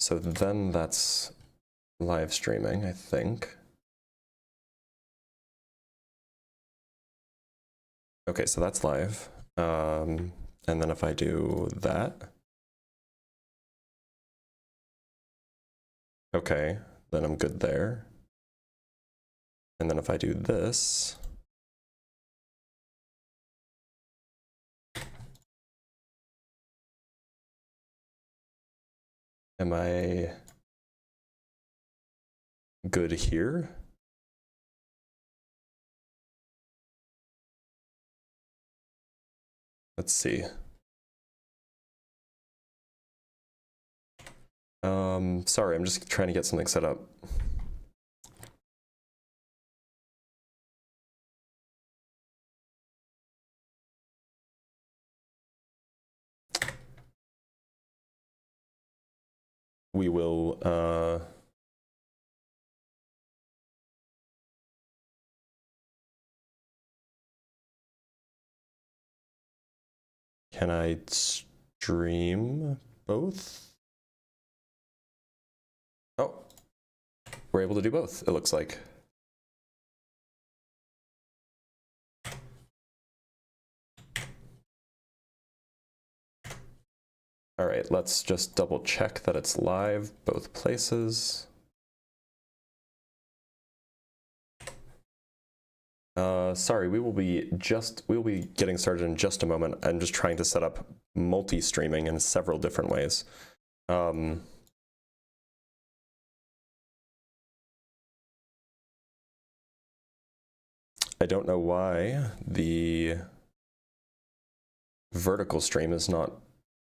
So then that's live streaming, I think. Okay, so that's live. And then if I do that, okay, then I'm good there. And then if I do this, am I good here? Let's see. Sorry, I'm just trying to get something set up. We will, can I stream both? Oh, we're able to do both, it looks like. All right, let's just double check that it's live, both places. Sorry, we will be getting started in just a moment. I'm just trying to set up multi-streaming in several different ways. I don't know why the vertical stream is not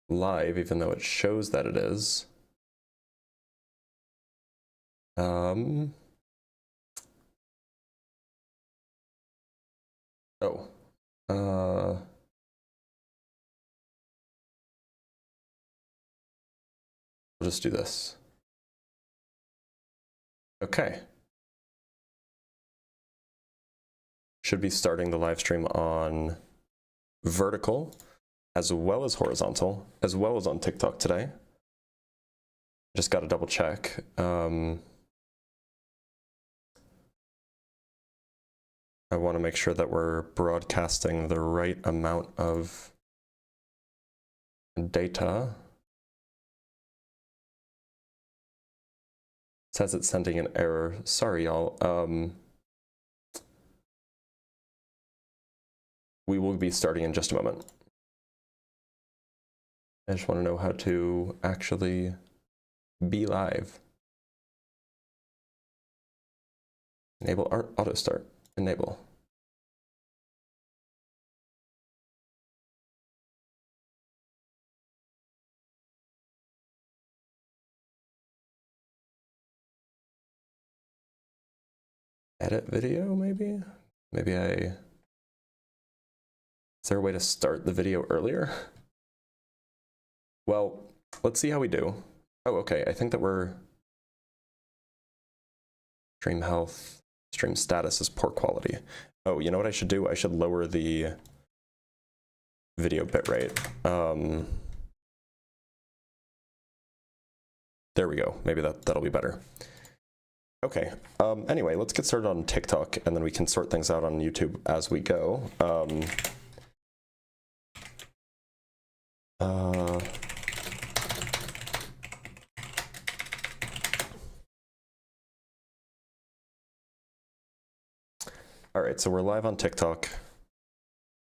live, even though it shows that it is. We'll just do this. Okay. Should be starting the live stream on vertical, as well as horizontal, as well as on TikTok today. Just got to double check. I want to make sure that we're broadcasting the right amount of data. It says it's sending an error. Sorry, y'all. We will be starting in just a moment. I just want to know how to actually be live. Enable auto start. Enable. Edit video, maybe? Maybe is there a way to start the video earlier? Well, let's see how we do. Oh, okay, I think that we're stream health, stream status is poor quality. Oh, you know what I should do? I should lower the video bitrate. There we go. Maybe that'll be better. Okay, anyway, let's get started on TikTok, and then we can sort things out on YouTube as we go. All right, so we're live on TikTok.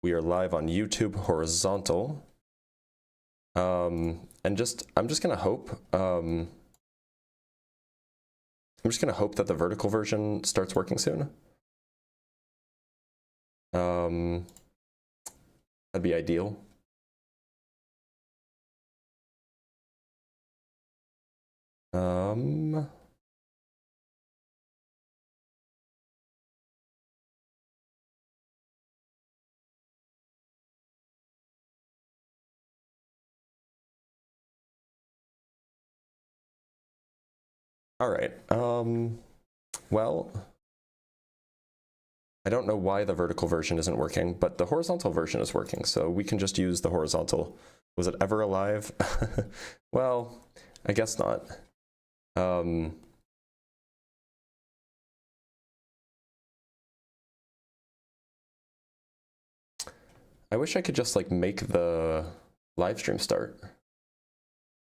We are live on YouTube horizontal. And I'm just gonna hope, I'm just gonna hope that the vertical version starts working soon. That'd be ideal. All right, well, I don't know why the vertical version isn't working, but the horizontal version is working, so we can just use the horizontal. Was it ever alive? Well, I guess not. I wish I could just like make the live stream start,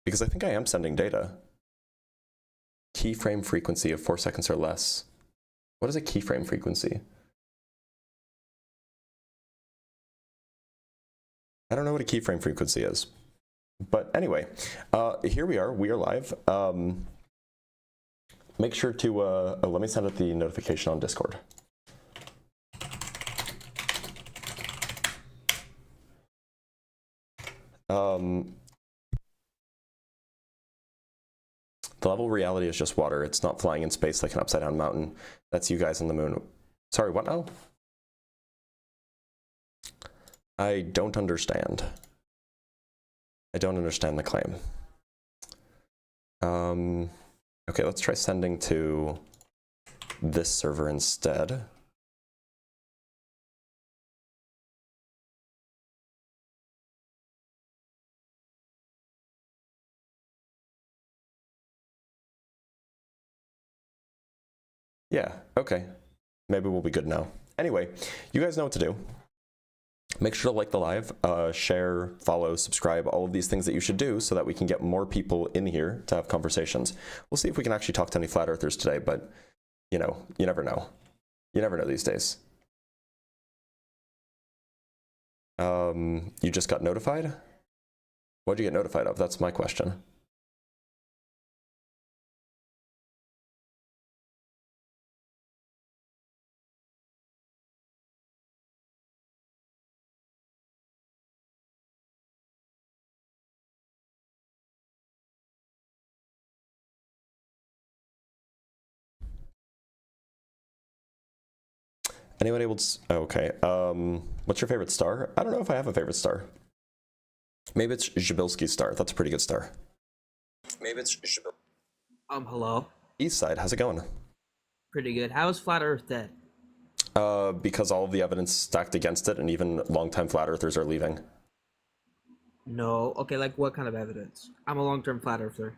because I think I am sending data. Keyframe frequency of 4 seconds or less. What is a keyframe frequency? I don't know what a keyframe frequency is. But anyway, here we are live. Make sure to, let me send out the notification on Discord. The level of reality is just water. It's not flying in space like an upside down mountain. That's you guys on the moon. Sorry, what now? I don't understand. I don't understand the claim. Okay, let's try sending to this server instead. Yeah, okay. Maybe we'll be good now. Anyway, you guys know what to do. Make sure to like the live, share, follow, subscribe, all of these things that you should do so that we can get more people in here to have conversations. We'll see if we can actually talk to any flat earthers today, but you know, you never know. You never know these days. You just got notified? What'd you get notified of? That's my question. Anyone able to, okay, what's your favorite star? I don't know if I have a favorite star. Maybe it's Zhabilsky's star. That's a pretty good star. Maybe it's Zhabil. Hello. Eastside, how's it going? Pretty good. How is Flat Earth dead? Because all of the evidence stacked against it, and even longtime flat earthers are leaving. No. Okay, like what kind of evidence? I'm a long-term Flat Earther.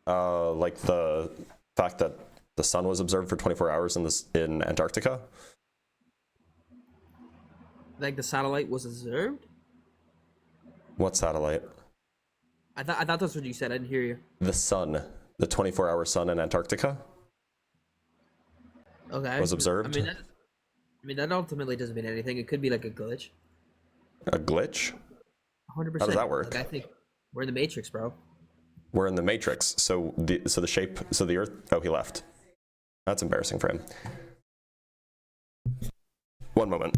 Like the fact that the sun was observed for 24 hours in Antarctica. Like the satellite was observed? What satellite? I thought that's what you said. I didn't hear you. The sun, the 24-hour sun in Antarctica. Okay. Was observed. I mean, that ultimately doesn't mean anything. It could be like a glitch. A glitch? 100%. How does that work? Like, I think we're in the Matrix, bro. We're in the Matrix. So the Earth. Oh, he left. That's embarrassing for him. One moment.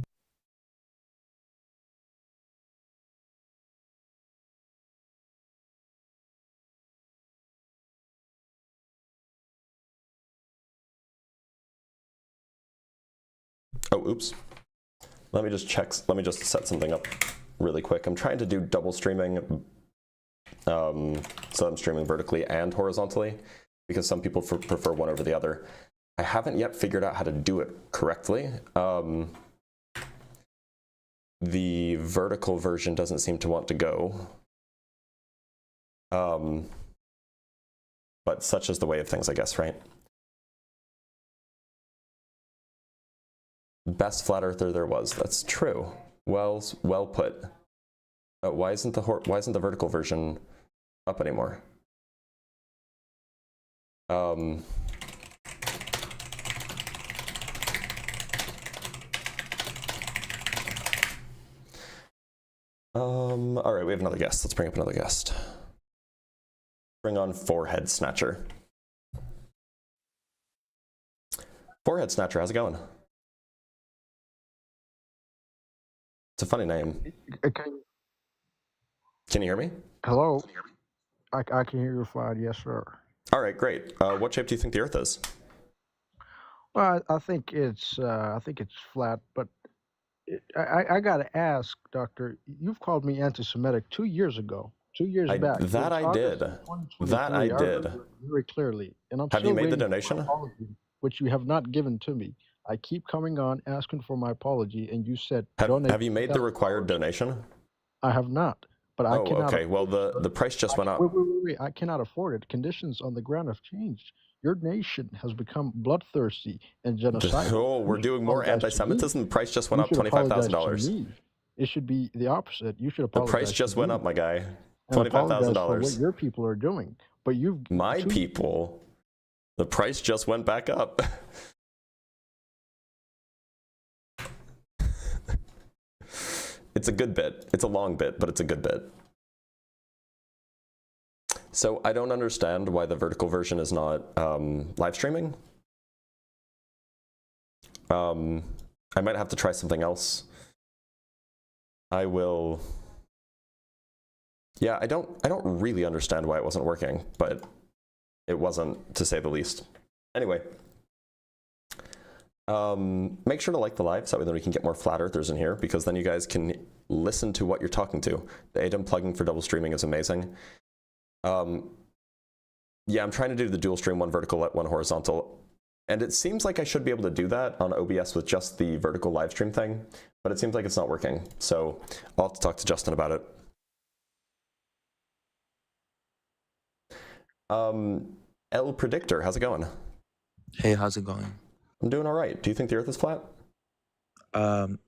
Oh, oops. Let me just check. Let me just set something up really quick. I'm trying to do double streaming. So I'm streaming vertically and horizontally because some people prefer one over the other. I haven't yet figured out how to do it correctly. The vertical version doesn't seem to want to go. But such is the way of things, I guess, right? Best flat earther there was. That's true. Well put. Why isn't the vertical version up anymore? All right, we have another guest. Let's bring up another guest. Bring on Forehead Snatcher. Forehead Snatcher, how's it going? It's a funny name. Can you hear me? Hello. I can hear you fine. Yes, sir. All right, great. What shape do you think the Earth is? Well, I think it's flat, but I got to ask, Doctor. You've called me anti-Semitic 2 years ago. 2 years back. That I did. That I did. Very clearly. And I'm have you made the donation? Apology, which you have not given to me. I keep coming on asking for my apology, and you said have you made the required donation? I have not. but I Oh, cannot. okay. Well, the price just went up. Wait. I cannot afford it. Conditions on the ground have changed. Your nation has become bloodthirsty and genocidal. Oh, we're You should doing more apologize to me. anti-Semitism. The price just went You up should apologize to $25,000. me. It should be the opposite. You should The apologize. price just to went me up, my guy. and apologize for what $25,000. your people are doing. But you've My people. The price just went back up. It's a good bit. It's a long bit, but it's a good bit. So I don't understand why the vertical version is not live streaming. I might have to try something else. I will. Yeah, I don't really understand why it wasn't working, but it wasn't, to say the least. Anyway, make sure to like the live so that way then we can get more flat earthers in here, because then you guys can listen to what you're talking to. The ADEM plugin for double streaming is amazing. Yeah, I'm trying to do the dual stream, one vertical, one horizontal. And it seems like I should be able to do that on OBS with just the vertical live stream thing, but it seems like it's not working. So I'll have to talk to Justin about it. El Predictor, how's it going? Hey, how's it going? I'm doing all right. Do you think the Earth is flat?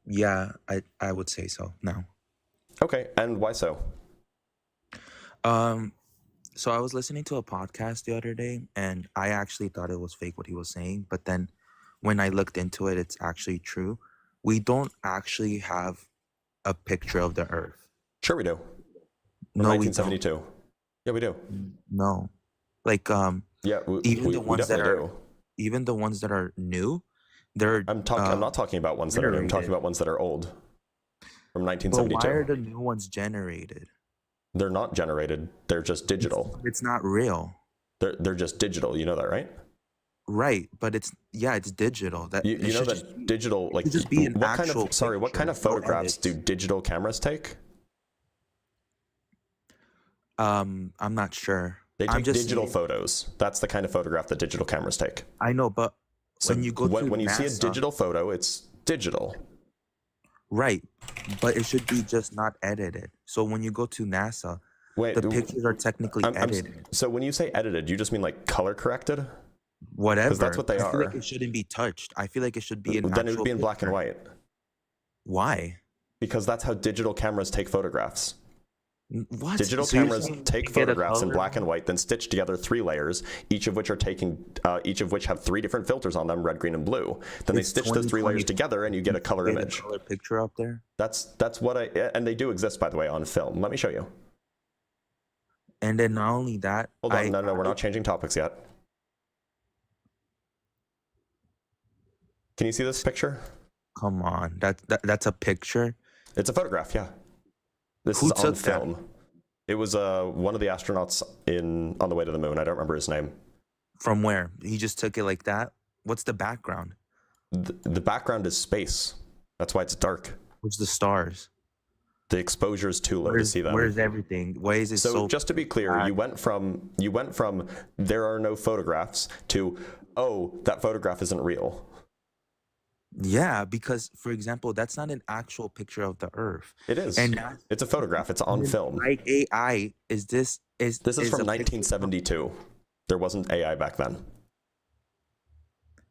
Yeah, I would say so. No. Okay, and why so? So I was listening to a podcast the other day, and I actually thought it was fake what he was saying. But then when I looked into it, it's actually true. We don't actually have a picture of the Earth. Sure we do. No, 1972. Yeah, we do. No. Like, yeah, even the ones that do. Even the ones that are new, they're. I'm not talking about ones that are new. I'm talking about ones that are old. From 1972. But why are the new ones generated? They're not generated. They're just digital. It's not real. They're just digital. You know that, right? Right, but it's digital. That you know that digital, like, just be an what actual what kind of photographs do digital cameras take? I'm not sure. They take digital photos. That's the kind of photograph that digital cameras take. I know, but when you go to when you NASA, see a digital photo, it's digital. Right, but it should be just not edited. So when you go to NASA, the pictures are technically edited. So when you say edited, you just mean like color corrected? Whatever. Because that's what they are. I feel like it shouldn't be touched. I feel like it should be then it would be in black and white. Why? Because that's how digital cameras take photographs. What? Digital cameras take photographs in black and white, then stitch together 3 layers, each of which have 3 different filters on them, red, green, and blue. Then they stitch those 3 layers together, and you get a color image. Color picture up there. That's what and they do exist, by the way, on film. Let me show you. And then not only that, hold on, no, we're not changing topics yet. Can you see this picture? Come on, that's a picture. It's a photograph, yeah. This Who is on took film. that? It was one of the astronauts on the way to the moon. I don't remember his name. From where? He just took it like that? What's the background? The background is space. That's why it's dark. Where's the stars? The exposure is too low to see them. Where's everything? Why is it so just to be clear, you went from there are no photographs to, oh, that photograph isn't real. Yeah, because for example, that's not an actual picture of the Earth. It is. And it's a photograph. It's on film. Like AI, this is from 1972. There wasn't AI back then.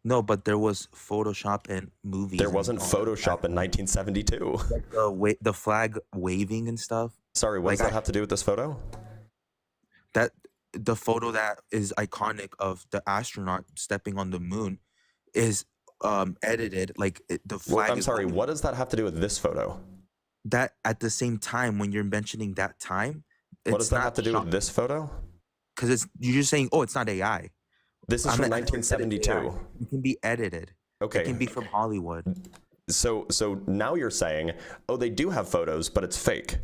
No, but there was Photoshop and movies. There wasn't Photoshop in 1972. Like the flag waving and stuff. Sorry, what does that have to do with this photo? That the photo that is iconic of the astronaut stepping on the moon is edited, like the flag. I'm sorry, what does that have to do with this photo? That at the same time, when you're mentioning that time, what does that have to do with this photo? Because you're just saying, oh, it's not AI. This is from 1972. It can be edited. Okay. It can be from Hollywood. So now you're saying, oh, they do have photos, but it's fake.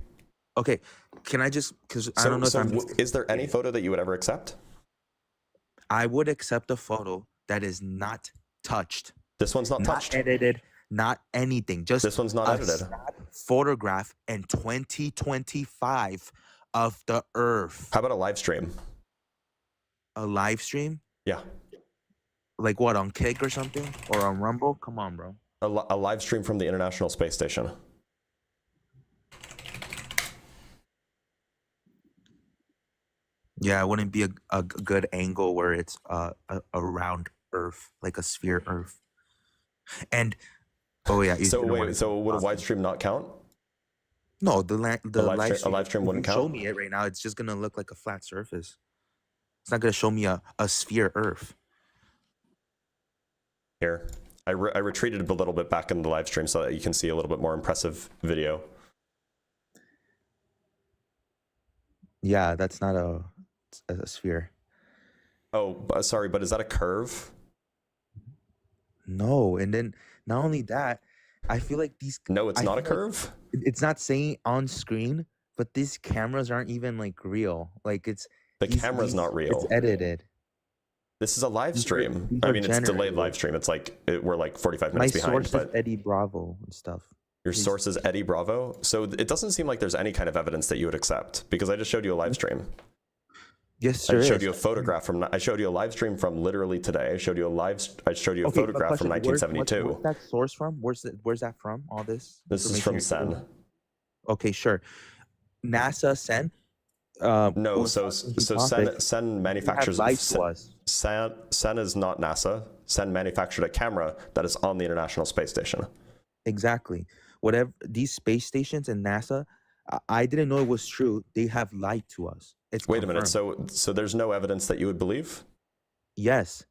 Okay, can I just, because I don't know if I'm... Is there any photo that you would ever accept? I would accept a photo that is not touched. This one's not touched. Not edited, not anything. Just this one's not edited. Photograph in 2025 of the Earth. How about a live stream? A live stream? Yeah. Like what, on Kick or something? Or on Rumble? Come on, bro. A live stream from the International Space Station. Yeah, it wouldn't be a good angle where it's a round Earth, like a sphere Earth. And oh yeah, you So didn't want wait, to so would a off wide me. stream not count? No, A the live a stream. live stream If wouldn't you show count? me it right now, it's just gonna look like a flat surface. It's not gonna show me a sphere Earth. Here. I retreated a little bit back in the live stream so that you can see a little bit more impressive video. Yeah, that's not a sphere. Oh, sorry, but is that a curve? No, and then not only that, I feel like No, it's I not a feel like curve? it's not saying on screen, but these cameras aren't even like real. Like it's The camera's not it's real. edited. This is a live These are- stream. these I are mean, it's delayed generated. live stream. It's like, we're like 45 My minutes behind, source is but Eddie Bravo and stuff. your He's- source is Eddie Bravo. So it doesn't seem like there's any kind of evidence that you would accept, because I just showed you a live stream. Yes, I there showed is. you a photograph from, I showed you a live stream from literally today. I showed you a Okay, but photograph from question, where's 1972. that source from? Where's that from? All this? This is from information you're Sen. giving? Okay, sure. NASA Sen. No, was so talking to so topic. Sen You have manufactures lied to us. Sen is not NASA. Sen manufactured a camera that is on the International Space Station. Exactly. Whatever these space stations and NASA, I didn't know it was true. They have lied to us. It's Wait a minute. confirmed. So there's no evidence that you would believe? Yes.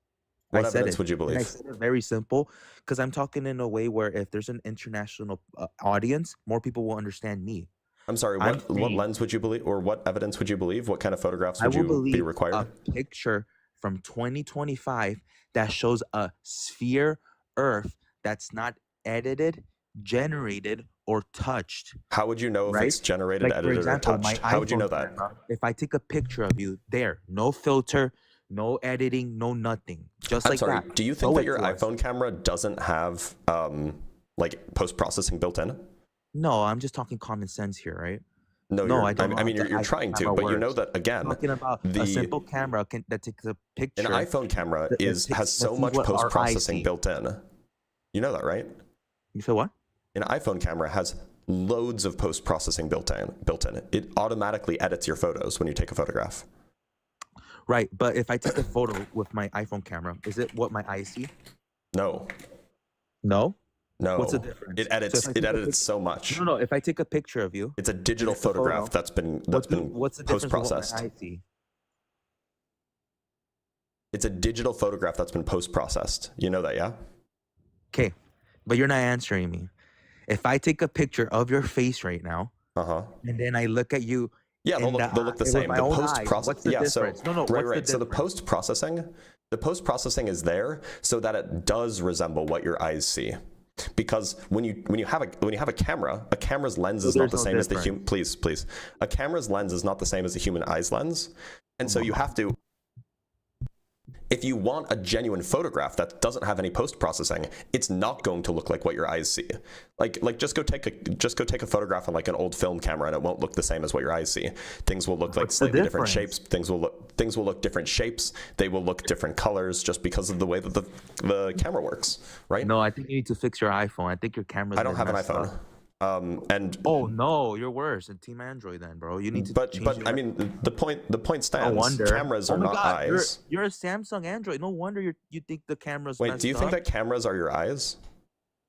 What I said evidence it. would you And I believe? said it very simple because I'm talking in a way where if there's an international audience, more people will understand me. I'm sorry. I'm What saying lens would you believe, or what evidence would you believe? What kind of photographs I would will you be believe required? a picture from 2025 that shows a sphere Earth that's not edited, generated, or touched. How would you know if Right? it's generated, Like for edited, or example, my touched? How would you know iPhone that? camera, if I take a picture of you there, no filter, no editing, no nothing, just I'm like sorry. that. Do you think Show that it your to us. iPhone camera doesn't have like post-processing built in? No, I'm just talking common sense here, right? No, No, you're, I don't know I mean, how the you're iPhone trying to, camera but you know works. that I'm again, talking about a simple camera that takes a an picture. iPhone camera that has that so sees much what our eyes post-processing see. built in. You know that, right? You feel what? An iPhone camera has loads of post-processing built in. It automatically edits your photos when you take a photograph. Right, but if I take a photo with my iPhone camera, is it what my eyes see? No, No. no. What's the difference? It So edits. if I It take a edits so much. No. If I take a picture of you, It's a digital it's a photo. photograph that's been what's the difference of what my post-processed. eyes see? It's a digital photograph that's been post-processed. You know that, yeah? Okay, but you're not answering me. If I take a picture of your face right now, Uh-huh. and then I look at you, Yeah, they'll look the with same. my The own eyes, post-process. what's the Yeah, difference? so No, right. what's So the difference? the post-processing is there so that it does resemble what your eyes see. Because when you have a camera's lens So is not there's the no same as the difference. human. Please, a camera's lens is not the same as the human eye's lens, and so you have to. If you want a genuine photograph that doesn't have any post-processing, it's not going to look like what your eyes see. Like just go take a photograph on like an old film camera, and it won't look the same as what your eyes see. Things will look like What's the slightly different difference? shapes. Things will look different shapes. They will look different colors just because of the way that the camera works, right? No, I think you need to fix your iPhone. I think your camera's I don't been have an messed iPhone. up. And Oh no, you're worse. And Team Android then, bro. You need to change but your I mean the point stands. No wonder. Cameras Oh are my not God, eyes. You're a Samsung Android. No wonder you think the camera's Wait, messed do you think up. that cameras are your eyes?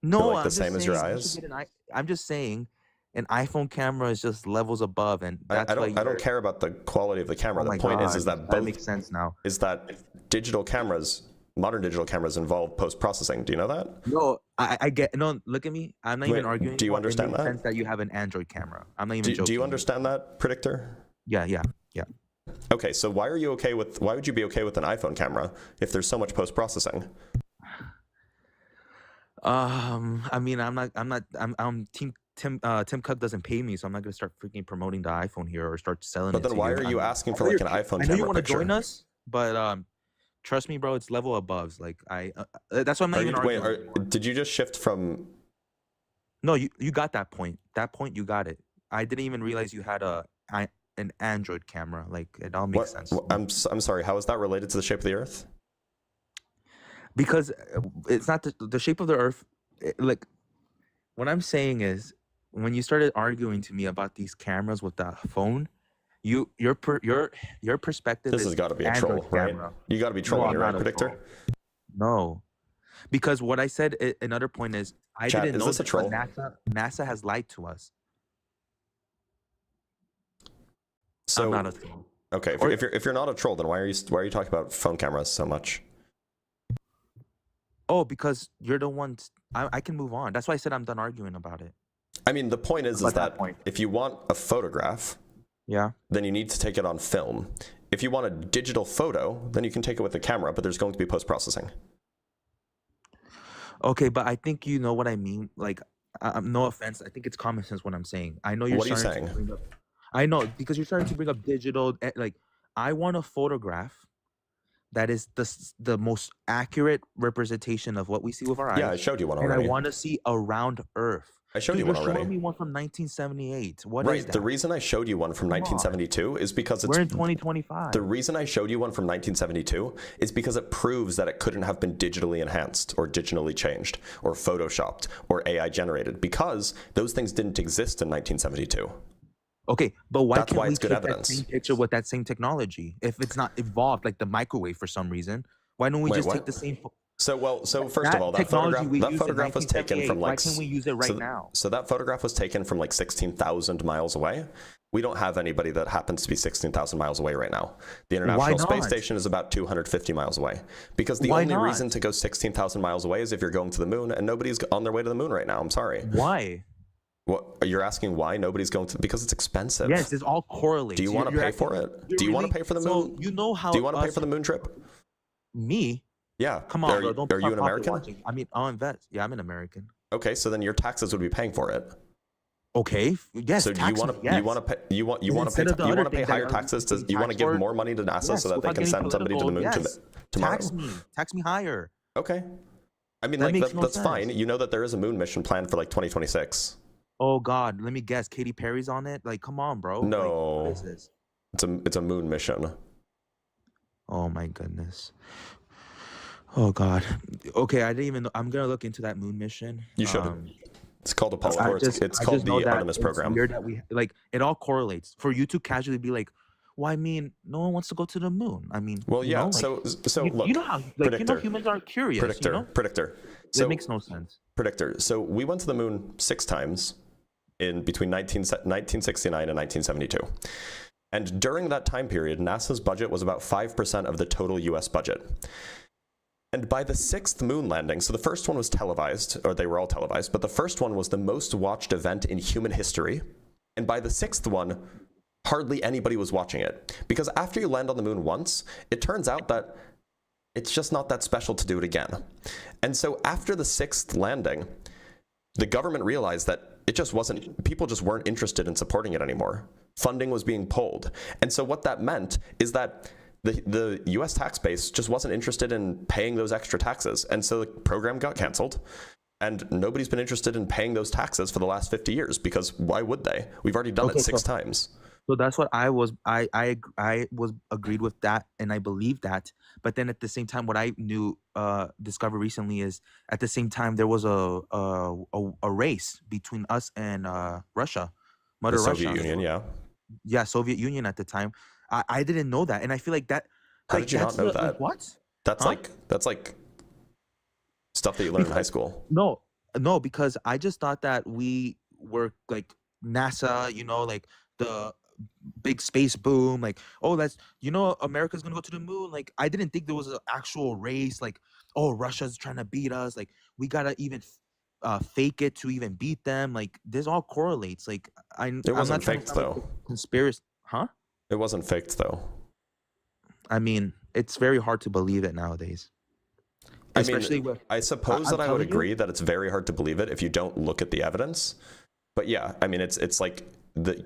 No, like the I'm just same as your saying you should eyes? get I'm just saying an iPhone camera is just levels above, and that's I why don't care about the quality of the camera. Oh The my point God, is that that both makes sense now. is that modern digital cameras involve post-processing. Do you know that? No, I get no. Look at me. I'm not Wait, even arguing. do you anymore. understand it makes that? sense that you have an Android camera. I'm not even joking. Do you understand that, Predictor? Yeah. Okay, so why would you be okay with an iPhone camera if there's so much post-processing? I mean, I'm Tim Cook doesn't pay me, so I'm not gonna start freaking promoting the iPhone here or start selling But it then to why you. are you asking for I know like an you're- iPhone I know you camera want to picture? join us, but trust me, bro, it's level above. Like that's why I'm not even arguing. Did you just shift from? No, you got that point. That point, you got it. I didn't even realize you had an Android camera. Like it all makes sense. I'm sorry. How is that related to the shape of the Earth? Because it's not the shape of the Earth. Like what I'm saying is, when you started arguing to me about these cameras with the phone, Your perspective This is has got to be a Android troll, right? camera. You got to be No, trolling I'm me, right, not a Predictor? troll. No, because what I said. Another point is I Chat, didn't is know this a this, but troll? NASA has lied to us. So, I'm not a troll. okay, Or- if you're not a troll, then why are you talking about phone cameras so much? Oh, because you're the one. I can move on. That's why I said I'm done arguing about it. I mean, the point is About that that point. if you want a photograph, Yeah. then you need to take it on film. If you want a digital photo, then you can take it with the camera, but there's going to be post-processing. Okay, but I think you know what I mean. Like, no offense. I think it's common sense what I'm saying. I know you're What are you starting to saying? bring up. I know because you're starting to bring up digital. Like, I want a photograph that is the most accurate representation of what we see with our eyes. Yeah, I showed you one and I already. want to see around Earth. I showed Dude, you one you're already. showing me one from 1978. What is Right, that? the reason I showed you one from Come on. 1972 is because it's We're in 2025. the reason I showed you one from 1972 is because it proves that it couldn't have been digitally enhanced or digitally changed or photoshopped or AI generated because those things didn't exist in 1972. Okay, but why That's can't why we it's good take evidence. that same picture with that same technology? If it's not evolved like the microwave for some reason, why don't we Wait, just what? take the same? So first of all, that technology we photograph used in was taken from 1978, why like can't we use it right now? So that photograph was taken from like 16,000 miles away. We don't have anybody that happens to be 16,000 miles away right now. The International Space not? Station is about 250 miles away. Because the Why only not? reason to go 16,000 miles away is if you're going to the moon, and nobody's on their way to the moon right now. I'm sorry. Why? What you're asking why nobody's going to? Because it's expensive. Yes, it's all correlates. Do you want to You're pay acting- for it? you're Do you want really- to pay for the so moon? you know how? Do you want to pay us- for the moon trip? Me? Yeah. Come on, bro. Don't are you stop an pocket American? watching. I mean, I'll invest. Yeah, I'm an American. Okay, so then your taxes would be paying for it. Okay. Yes. So do you want to yes. you want to pay you want to Instead pay of the you other want to pay things that higher are taxes to being you want to taxed give for- more money to NASA Yes, so that they without can getting send somebody to the moon political, tomorrow? Tax me higher. Okay. I mean, That like makes no that's sense. fine. You know that there is a moon mission planned for like 2026. Oh God, let me guess. Katy Perry's on it. Like, come on, bro. Like, No. what is this? It's a moon mission. Oh my goodness. Oh God. Okay, I didn't even know. I'm gonna look into that moon mission. You should. It's called Apollo. I Or it's just called know the that Artemis it's program. weird that we like it all correlates. For you to casually be like, well, I mean, no one wants to go to the moon. I mean, Well, you yeah. know, like, So you, look, you know how predictor, humans are curious. predictor, You know? predictor. That So makes no sense. predictor. So we went to the moon 6 times in between 1969 and 1972. And during that time period, NASA's budget was about 5% of the total US budget. And by the 6th moon landing, so the first one was televised, or they were all televised, but the first one was the most watched event in human history. And by the 6th one, hardly anybody was watching it. Because after you land on the moon once, it turns out that it's just not that special to do it again. And so after the 6th landing, the government realized that it just wasn't, people just weren't interested in supporting it anymore. Funding was being pulled. And so what that meant is that the US tax base just wasn't interested in paying those extra taxes. And so the program got canceled. And nobody's been interested in paying those taxes for the last 50 years because why would they? We've already done it 6 times. So that's what I was. I was agreed with that, and I believe that. But then at the same time, what I knew, discovered recently is at the same time there was a race between us and Russia, Mother The Russia. Soviet Union, yeah. Yeah, Soviet Union at the time. I didn't know that, and I feel like that. How like, did you not that's know the- that? like, what? That's Huh? like stuff that you learn in high school. No, because I just thought that we were like NASA, you know, like the big space boom, like, oh, that's, you know, America's gonna go to the moon. Like, I didn't think there was an actual race, like, oh, Russia's trying to beat us. Like, we gotta even fake it to even beat them. Like, this all correlates. Like, I'm It wasn't not trying to faked sound like though. a conspiracy, huh? It wasn't faked though. I mean, it's very hard to believe it nowadays. I Especially mean, with, I suppose I'm that I would telling you. agree that it's very hard to believe it if you don't look at the evidence. But yeah, I mean, it's like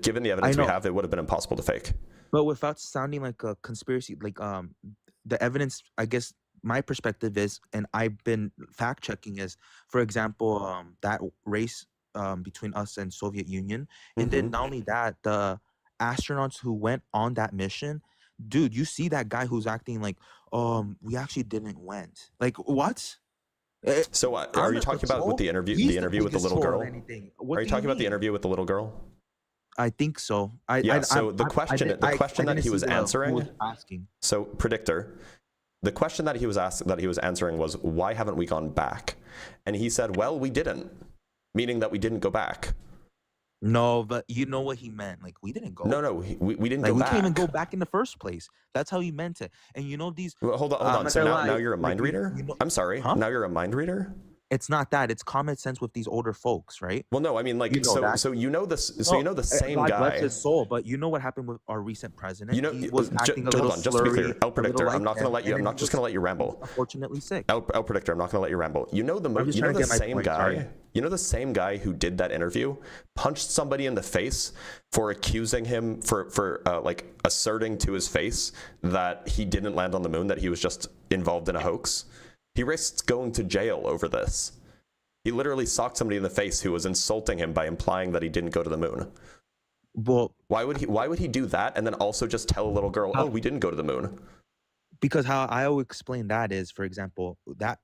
given the evidence we know. have, it would have been impossible to fake. but without sounding like a conspiracy, like the evidence, I guess my perspective is, and I've been fact checking, is, for example, that race between us and Soviet Union, and then not only that, the astronauts who went on that mission, dude, you see that guy who's acting like, we actually didn't went. Like, what? So are you talking about with the interview? The interview with the little girl? Are you talking about the interview with the little girl? I think so. Yeah, so the question I that didn't he was see who answering, was asking. so predictor, the question that he was answering was, why haven't we gone back? And he said, well, we didn't, meaning that we didn't go back. No, but you know what he meant. Like, we didn't go. No, we didn't Like, go we back. can't even go back in the first place. That's how he meant it. And you know these. Well, hold I'm on. not So gonna now lie, you're a mind like, reader? you know, I'm sorry. huh? Now you're a mind reader? It's not that. It's common sense with these older folks, right? Well, no, I mean, like, You know that. so you know this. So No, you know the same God guy. bless his soul, but you know what happened with our recent president? You know, he was acting a little hold on, just to be clear, slurry, El Predictor, I'm not going to let you. I'm and not just going to let you ramble. Unfortunately, sick. El Predictor, I'm not going to let you ramble. You know I'm just trying to get my same point, guy. sorry. You know the same guy who did that interview punched somebody in the face for accusing him for like asserting to his face that he didn't land on the moon, that he was just involved in a hoax. He risks going to jail over this. He literally socked somebody in the face who was insulting him by implying that he didn't go to the moon. Well, Why would he do that and then also just tell a little girl, "Oh, we didn't go to the moon"? because how I will explain that is, for example, I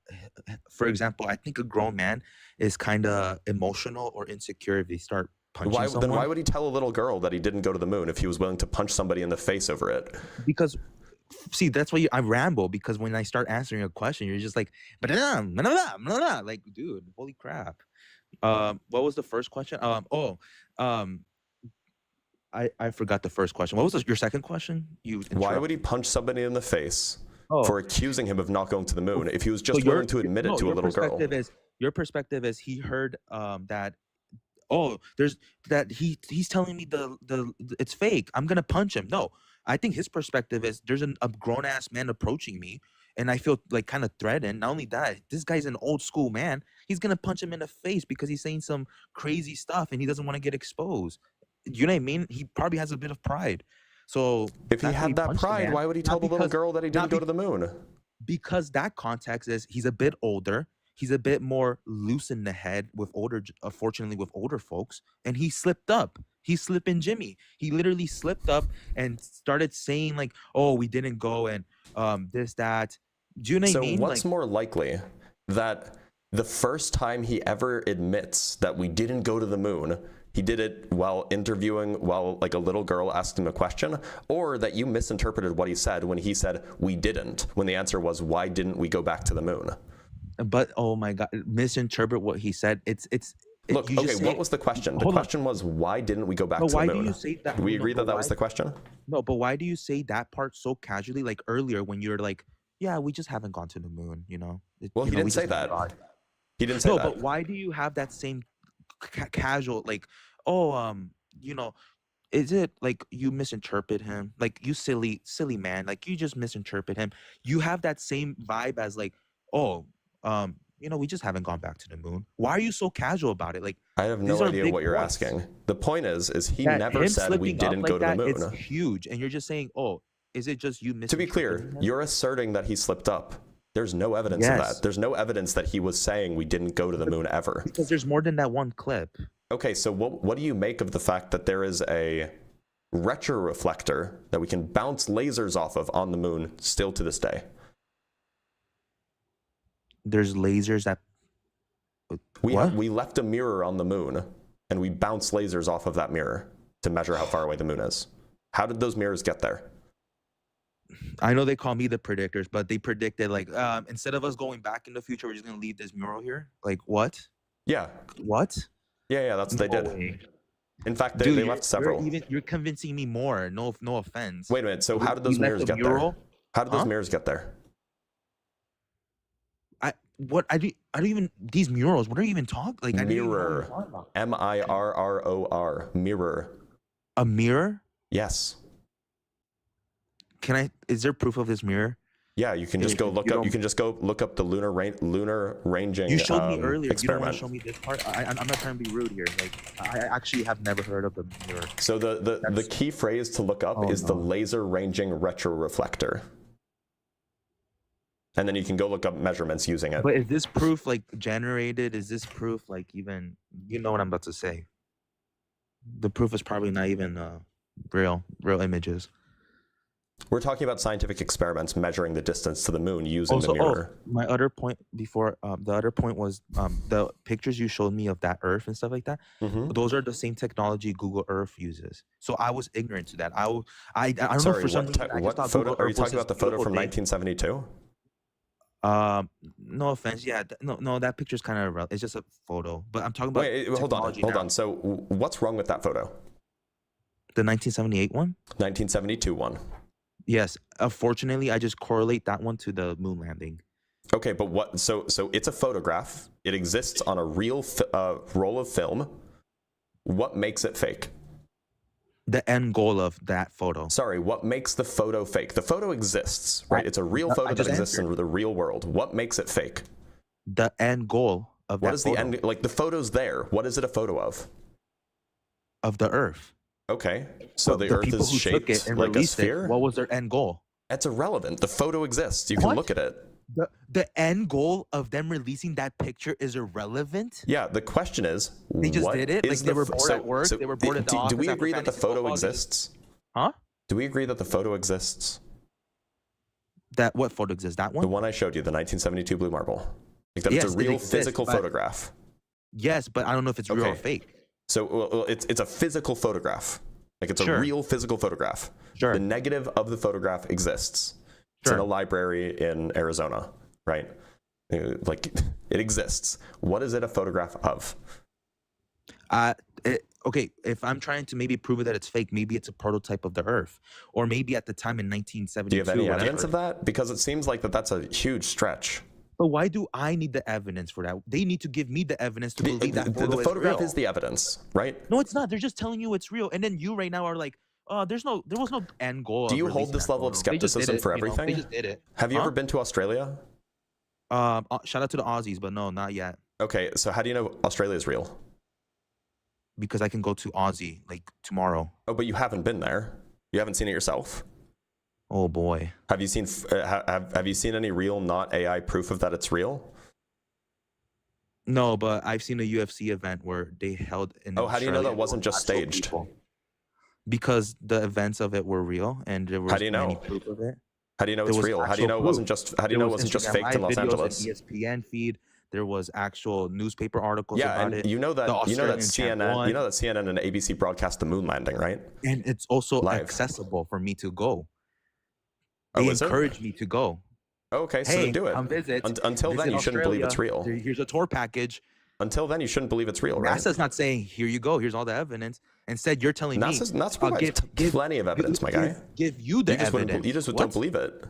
think a grown man is kind of emotional or insecure if they start punching someone. Then why would he tell a little girl that he didn't go to the moon if he was willing to punch somebody in the face over it? Because see, that's why I ramble, because when I start answering a question, you're just like, blah, blah, blah, blah, blah. Like, dude, holy crap. What was the first question? I forgot the first question. What was your second question? Why would he punch somebody in the face Oh. for accusing him of not going to the moon if he was just So willing to admit it to a little girl? Your perspective is he heard that he's telling me the it's fake. I'm gonna punch him. No, I think his perspective is there's a grown ass man approaching me, and I feel like kind of threatened. Not only that, this guy's an old school man. He's gonna punch him in the face because he's saying some crazy stuff and he doesn't want to get exposed. You know what I mean? He probably has a bit of pride. So If he had that pride, why would he tell the little girl that he didn't go to the moon? Because that context is he's a bit older. He's a bit more loose in the head fortunately with older folks, and he slipped up. He's slipping Jimmy. He literally slipped up and started saying like, "Oh, we didn't go," and this, that. Do you know what I mean? So what's more likely, that the first time he ever admits that we didn't go to the moon, he did it while like a little girl asked him a question, or that you misinterpreted what he said when he said we didn't, when the answer was, why didn't we go back to the moon? But oh my God, misinterpret what he said. Look, okay, what was the question? The question was, why didn't we go back to the moon? Why do you say that? Do we agree that was the question? No, but why do you say that part so casually? Like earlier when you're like, yeah, we just haven't gone to the moon, you know? Well, he didn't say that. He didn't say that. No, but why do you have that same casual, like, oh, you know, is it like you misinterpret him? Like, you silly man, like you just misinterpret him. You have that same vibe as like, oh, you know, we just haven't gone back to the moon. Why are you so casual about it? Like, I have no idea what you're asking. The point is he never said we didn't go to the moon. It's huge, and you're just saying, oh, is it just you? To be clear, you're asserting that he slipped up. There's no evidence of that. There's no evidence that he was saying we didn't go to the moon ever. Because there's more than that one clip. Okay, so what do you make of the fact that there is a retroreflector that we can bounce lasers off of on the moon still to this day? There's lasers that... We left a mirror on the moon, and we bounce lasers off of that mirror to measure how far away the moon is. How did those mirrors get there? I know they call me the predictors, but they predicted like instead of us going back in the future, we're just gonna leave this mural here. Like what? Yeah. What? Yeah, that's what they did. Way. In fact, they left several. You're convincing me more. No offense. Wait a minute. So how did those mirrors get there? How did those mirrors get there? I don't even, these murals. What are you even talking? Like mirror. MIRROR. Mirror. A mirror? Yes. Is there proof of this mirror? Yeah, you can just go look up. You can just go look up the lunar ranging. You showed me earlier. Experiment. You don't want to show me this part. I'm not trying to be rude here. Like I actually have never heard of the mirror. So the key phrase to look up is the laser ranging retroreflector. And then you can go look up measurements using it. But is this proof like generated? Is this proof like even? You know what I'm about to say. The proof is probably not even real images. We're talking about scientific experiments measuring the distance to the moon using the Also, mirror. my other point before, the other point was the pictures you showed me of that Earth and stuff like that. Mhm. Those are the same technology Google Earth uses. So I was ignorant to that. I don't know, Sorry, for some reason I just what thought photo Google are you Earth was talking this about? The photo beautiful from thing. 1972? No offense, yeah, no, that picture's kind of it's just a photo. But I'm talking about Wait, hold on, technology hold now. on. So what's wrong with that photo? The 1978 one? 1972 one. Yes. Unfortunately, I just correlate that one to the moon landing. Okay, but what? So it's a photograph. It exists on a real roll of film. What makes it fake? The end goal of that photo. Sorry, what makes the photo fake? The photo exists, right? It's a real photo that exists in the real world. What makes it fake? The end goal of What that is photo. the end? Like the photo's there. What is it a photo of? Of the Earth. Okay, so But the Earth people is who took shaped it and like a released sphere. it, what was their end goal? That's irrelevant. The photo exists. You can What? look at it. The end goal of them releasing that picture is irrelevant? Yeah, the question is, They just what did it? is Like they were bored at work? They were bored at the office Do we after agree that the fantasy photo football? exists? Huh? Do we agree that the photo exists? That what photo exists? That The one? one I showed you, the 1972 blue marble. Like that Yes, it's a it real exists, physical but- photograph. Yes, but I don't know if it's real or Okay. fake. So well, it's a physical photograph. Like it's Sure. a real physical photograph. Sure. The negative of the photograph exists. It's in Sure. a library in Arizona, right? Like it exists. What is it a photograph of? Okay, if I'm trying to maybe prove it that it's fake, maybe it's a prototype of the Earth, or maybe at the time in 1972. Do you have any whatever. evidence of that? Because it seems like that's a huge stretch. But why do I need the evidence for that? They need to give me the evidence to believe that photo The photograph real. is the evidence, right? No, it's not. They're just telling you it's real, and then you right now are like, "Oh, there was no end goal." Do of you hold releasing this that level of photo. They just did skepticism it, for you know? everything? They just did it. Have you Huh? ever been to Australia? Shout out to the Aussies, but no, not yet. Okay, so how do you know Australia is real? Because I can go to Aussie like tomorrow. Oh, but you haven't been there. You haven't seen it yourself. Oh boy. Have you seen have you seen any real not AI proof of that it's real? No, but I've seen a UFC event where they held in. Oh, how do you know that Australia wasn't with just actual staged? people. Because the events of it were real, and there was How do you many know? proof of it. How do you know There it's was real? How do you know actual it wasn't proof. just how do you There know it was wasn't just Instagram faked in Live Los videos, Angeles? an ESPN feed. There was actual newspaper articles Yeah, about and it. you know that The Australian champ CNN won. you know that CNN and ABC broadcast the moon landing, right? And it's also Live. accessible for me to go. Oh, They is it? encourage me to go. Oh, okay, so Hey, then do it. come visit. Until then, Visit you shouldn't believe it's Australia. real. Here's a tour package. Until then, you shouldn't believe it's real, right? NASA's not saying, here you go, here's all the evidence. Instead, you're telling me, NASA provides plenty of evidence, my guy. give you the You just, evidence. you just What? don't believe it.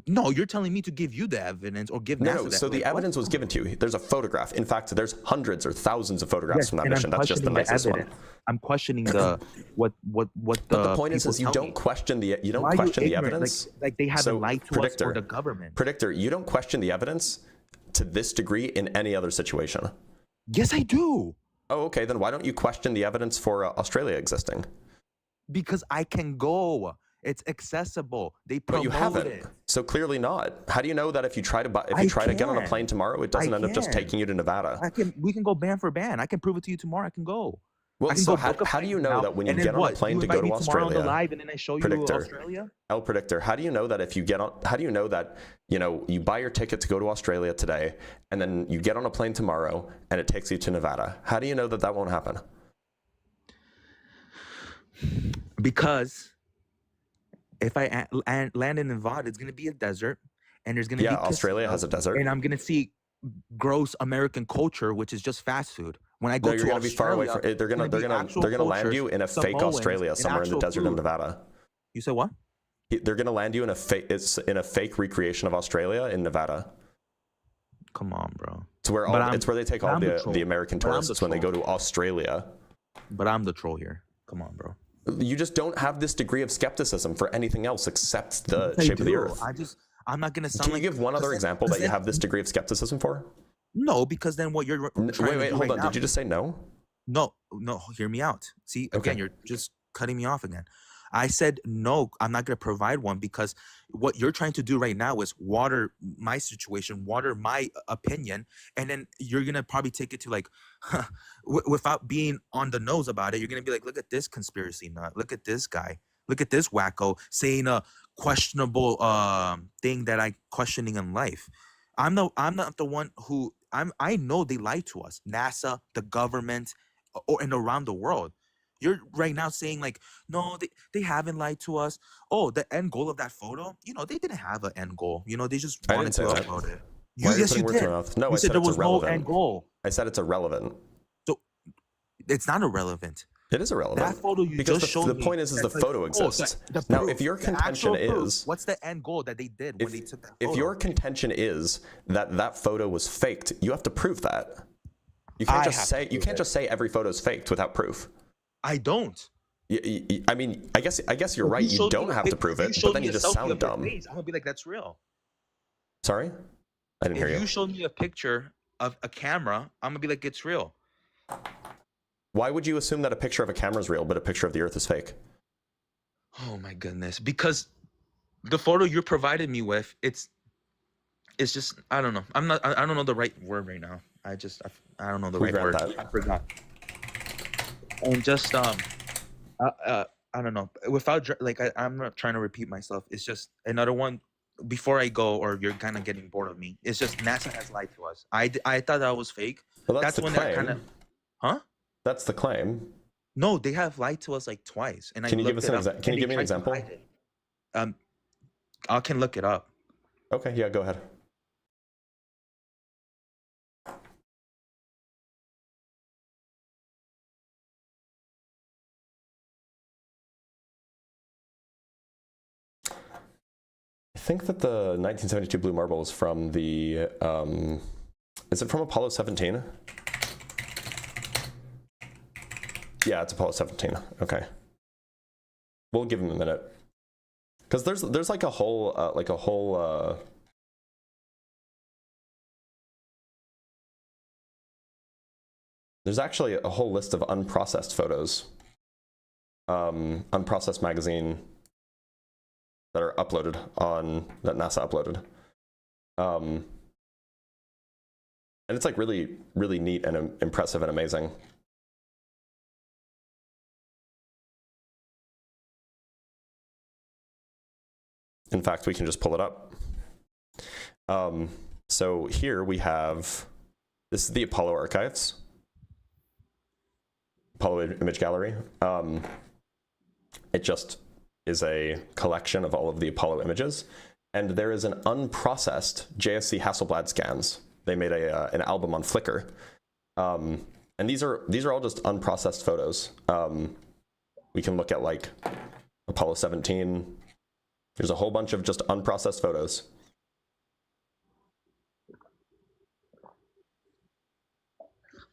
No, you're telling me to give you the evidence or give NASA No, the so the like, what? evidence was given to you. There's a photograph. In fact, there's hundreds or thousands of photographs Yes, from that and I'm mission. That's just the questioning nicest one. evidence. I'm questioning the what But the point is people you tell don't me. question the Why are you the ignorant? evidence. Like they haven't So, lied to us Predictor, or the government. Predictor, you don't question the evidence to this degree in any other situation. Yes, I do. Oh, okay. Then why don't you question the evidence for Australia existing? Because I can go. It's accessible. They But promote you haven't. it. So clearly not. How do you know that if you try to get on a can. plane tomorrow, it doesn't I end up just can. taking you to Nevada? We can go band for band. I can prove it to you tomorrow. I can go. Well, I can so go book a how do you plane know now, that when you and then get on a what? plane You to go invite to me tomorrow on the Australia? live, and then I show you Predictor. Australia. El Predictor, how do you know that if you get on, how do you know that, you buy your ticket to go to Australia today and then you get on a plane tomorrow and it takes you to Nevada? How do you know that that won't happen? Because if I land in Nevada, it's going to be a desert, and there's going to be Australia has a desert. and I'm going to see gross American culture, which is just fast food. When I go No, to you're going to be far away Australia, from it. They're going to land you in a fake Samoans, Australia and somewhere in the actual desert in food. Nevada. You said what? They're going to land you in a fake recreation of Australia in Nevada. Come on, bro. It's where it's where they take all the American But I'm the tourists when they go to Australia. But I'm the troll here. Come on, bro. You just don't have this degree of skepticism for anything else except the I shape of the do. Earth. I'm not gonna sound Can you like. give one other example that you then- have this degree of skepticism for? No, because then what you're trying to Wait, do hold right on. now- Did you just say no? No, hear me out. See, again, Okay. you're just cutting me off again. I said, no, I'm not going to provide one because what you're trying to do right now is water my situation, water my opinion. And then you're going to probably take it to like, without being on the nose about it, you're going to be like, look at this conspiracy nut. Look at this guy. Look at this wacko saying a questionable thing that I questioning in life. I'm not the one who I know they lied to us. NASA, the government, and around the world. You're right now saying like, no, they haven't lied to us. Oh, the end goal of that photo, they didn't have an end goal. They just I wanted didn't to say that. upload it. Why are you Yes, putting you words in did. my mouth? No, You I said said there it's was no irrelevant. end goal. I said it's irrelevant. So it's not irrelevant. It is irrelevant. That photo you because just showed me. the point is the that's photo oh, exists. the Now, proof, if your the contention actual proof, is, what's the end goal that they did when they took that photo? if your contention is that that photo was faked, you have to prove that. You can't just say every photo is faked without proof. I don't. I mean, I guess you're right. You don't have to prove it, but then you just sound dumb. I'm gonna be like, that's real. Sorry, I didn't hear you. If you showed me a picture of a camera, I'm gonna be like, it's real. Why would you assume that a picture of a camera is real, but a picture of the Earth is fake? Oh my goodness! Because the photo you provided me with, it's just, I don't know. I don't know the right word right now. I don't know the right word. That. I forgot. And just I don't know. Without I'm not trying to repeat myself. It's just another one. Before I go, or you're kind of getting bored of me. It's just NASA has lied to us. I thought that was fake. Well, that's the when claim. that kind of, huh? That's the claim. No, they have lied to us like twice. And can you give us an Can you give me an example? I can look it up. Okay, yeah, go ahead. I think that the 1972 blue marble is from the, is it from Apollo 17? Yeah, it's Apollo 17. Okay. We'll give him a minute. Because there's like a whole, there's actually a whole list of unprocessed photos. Unprocessed magazine that are uploaded that NASA uploaded. And it's like really, really neat and impressive and amazing. In fact, we can just pull it up. So here we have, this is the Apollo archives, Apollo Image Gallery. It just is a collection of all of the Apollo images. And there is an unprocessed JSC Hasselblad scans. They made an album on Flickr. And these are all just unprocessed photos. We can look at like Apollo 17. There's a whole bunch of just unprocessed photos.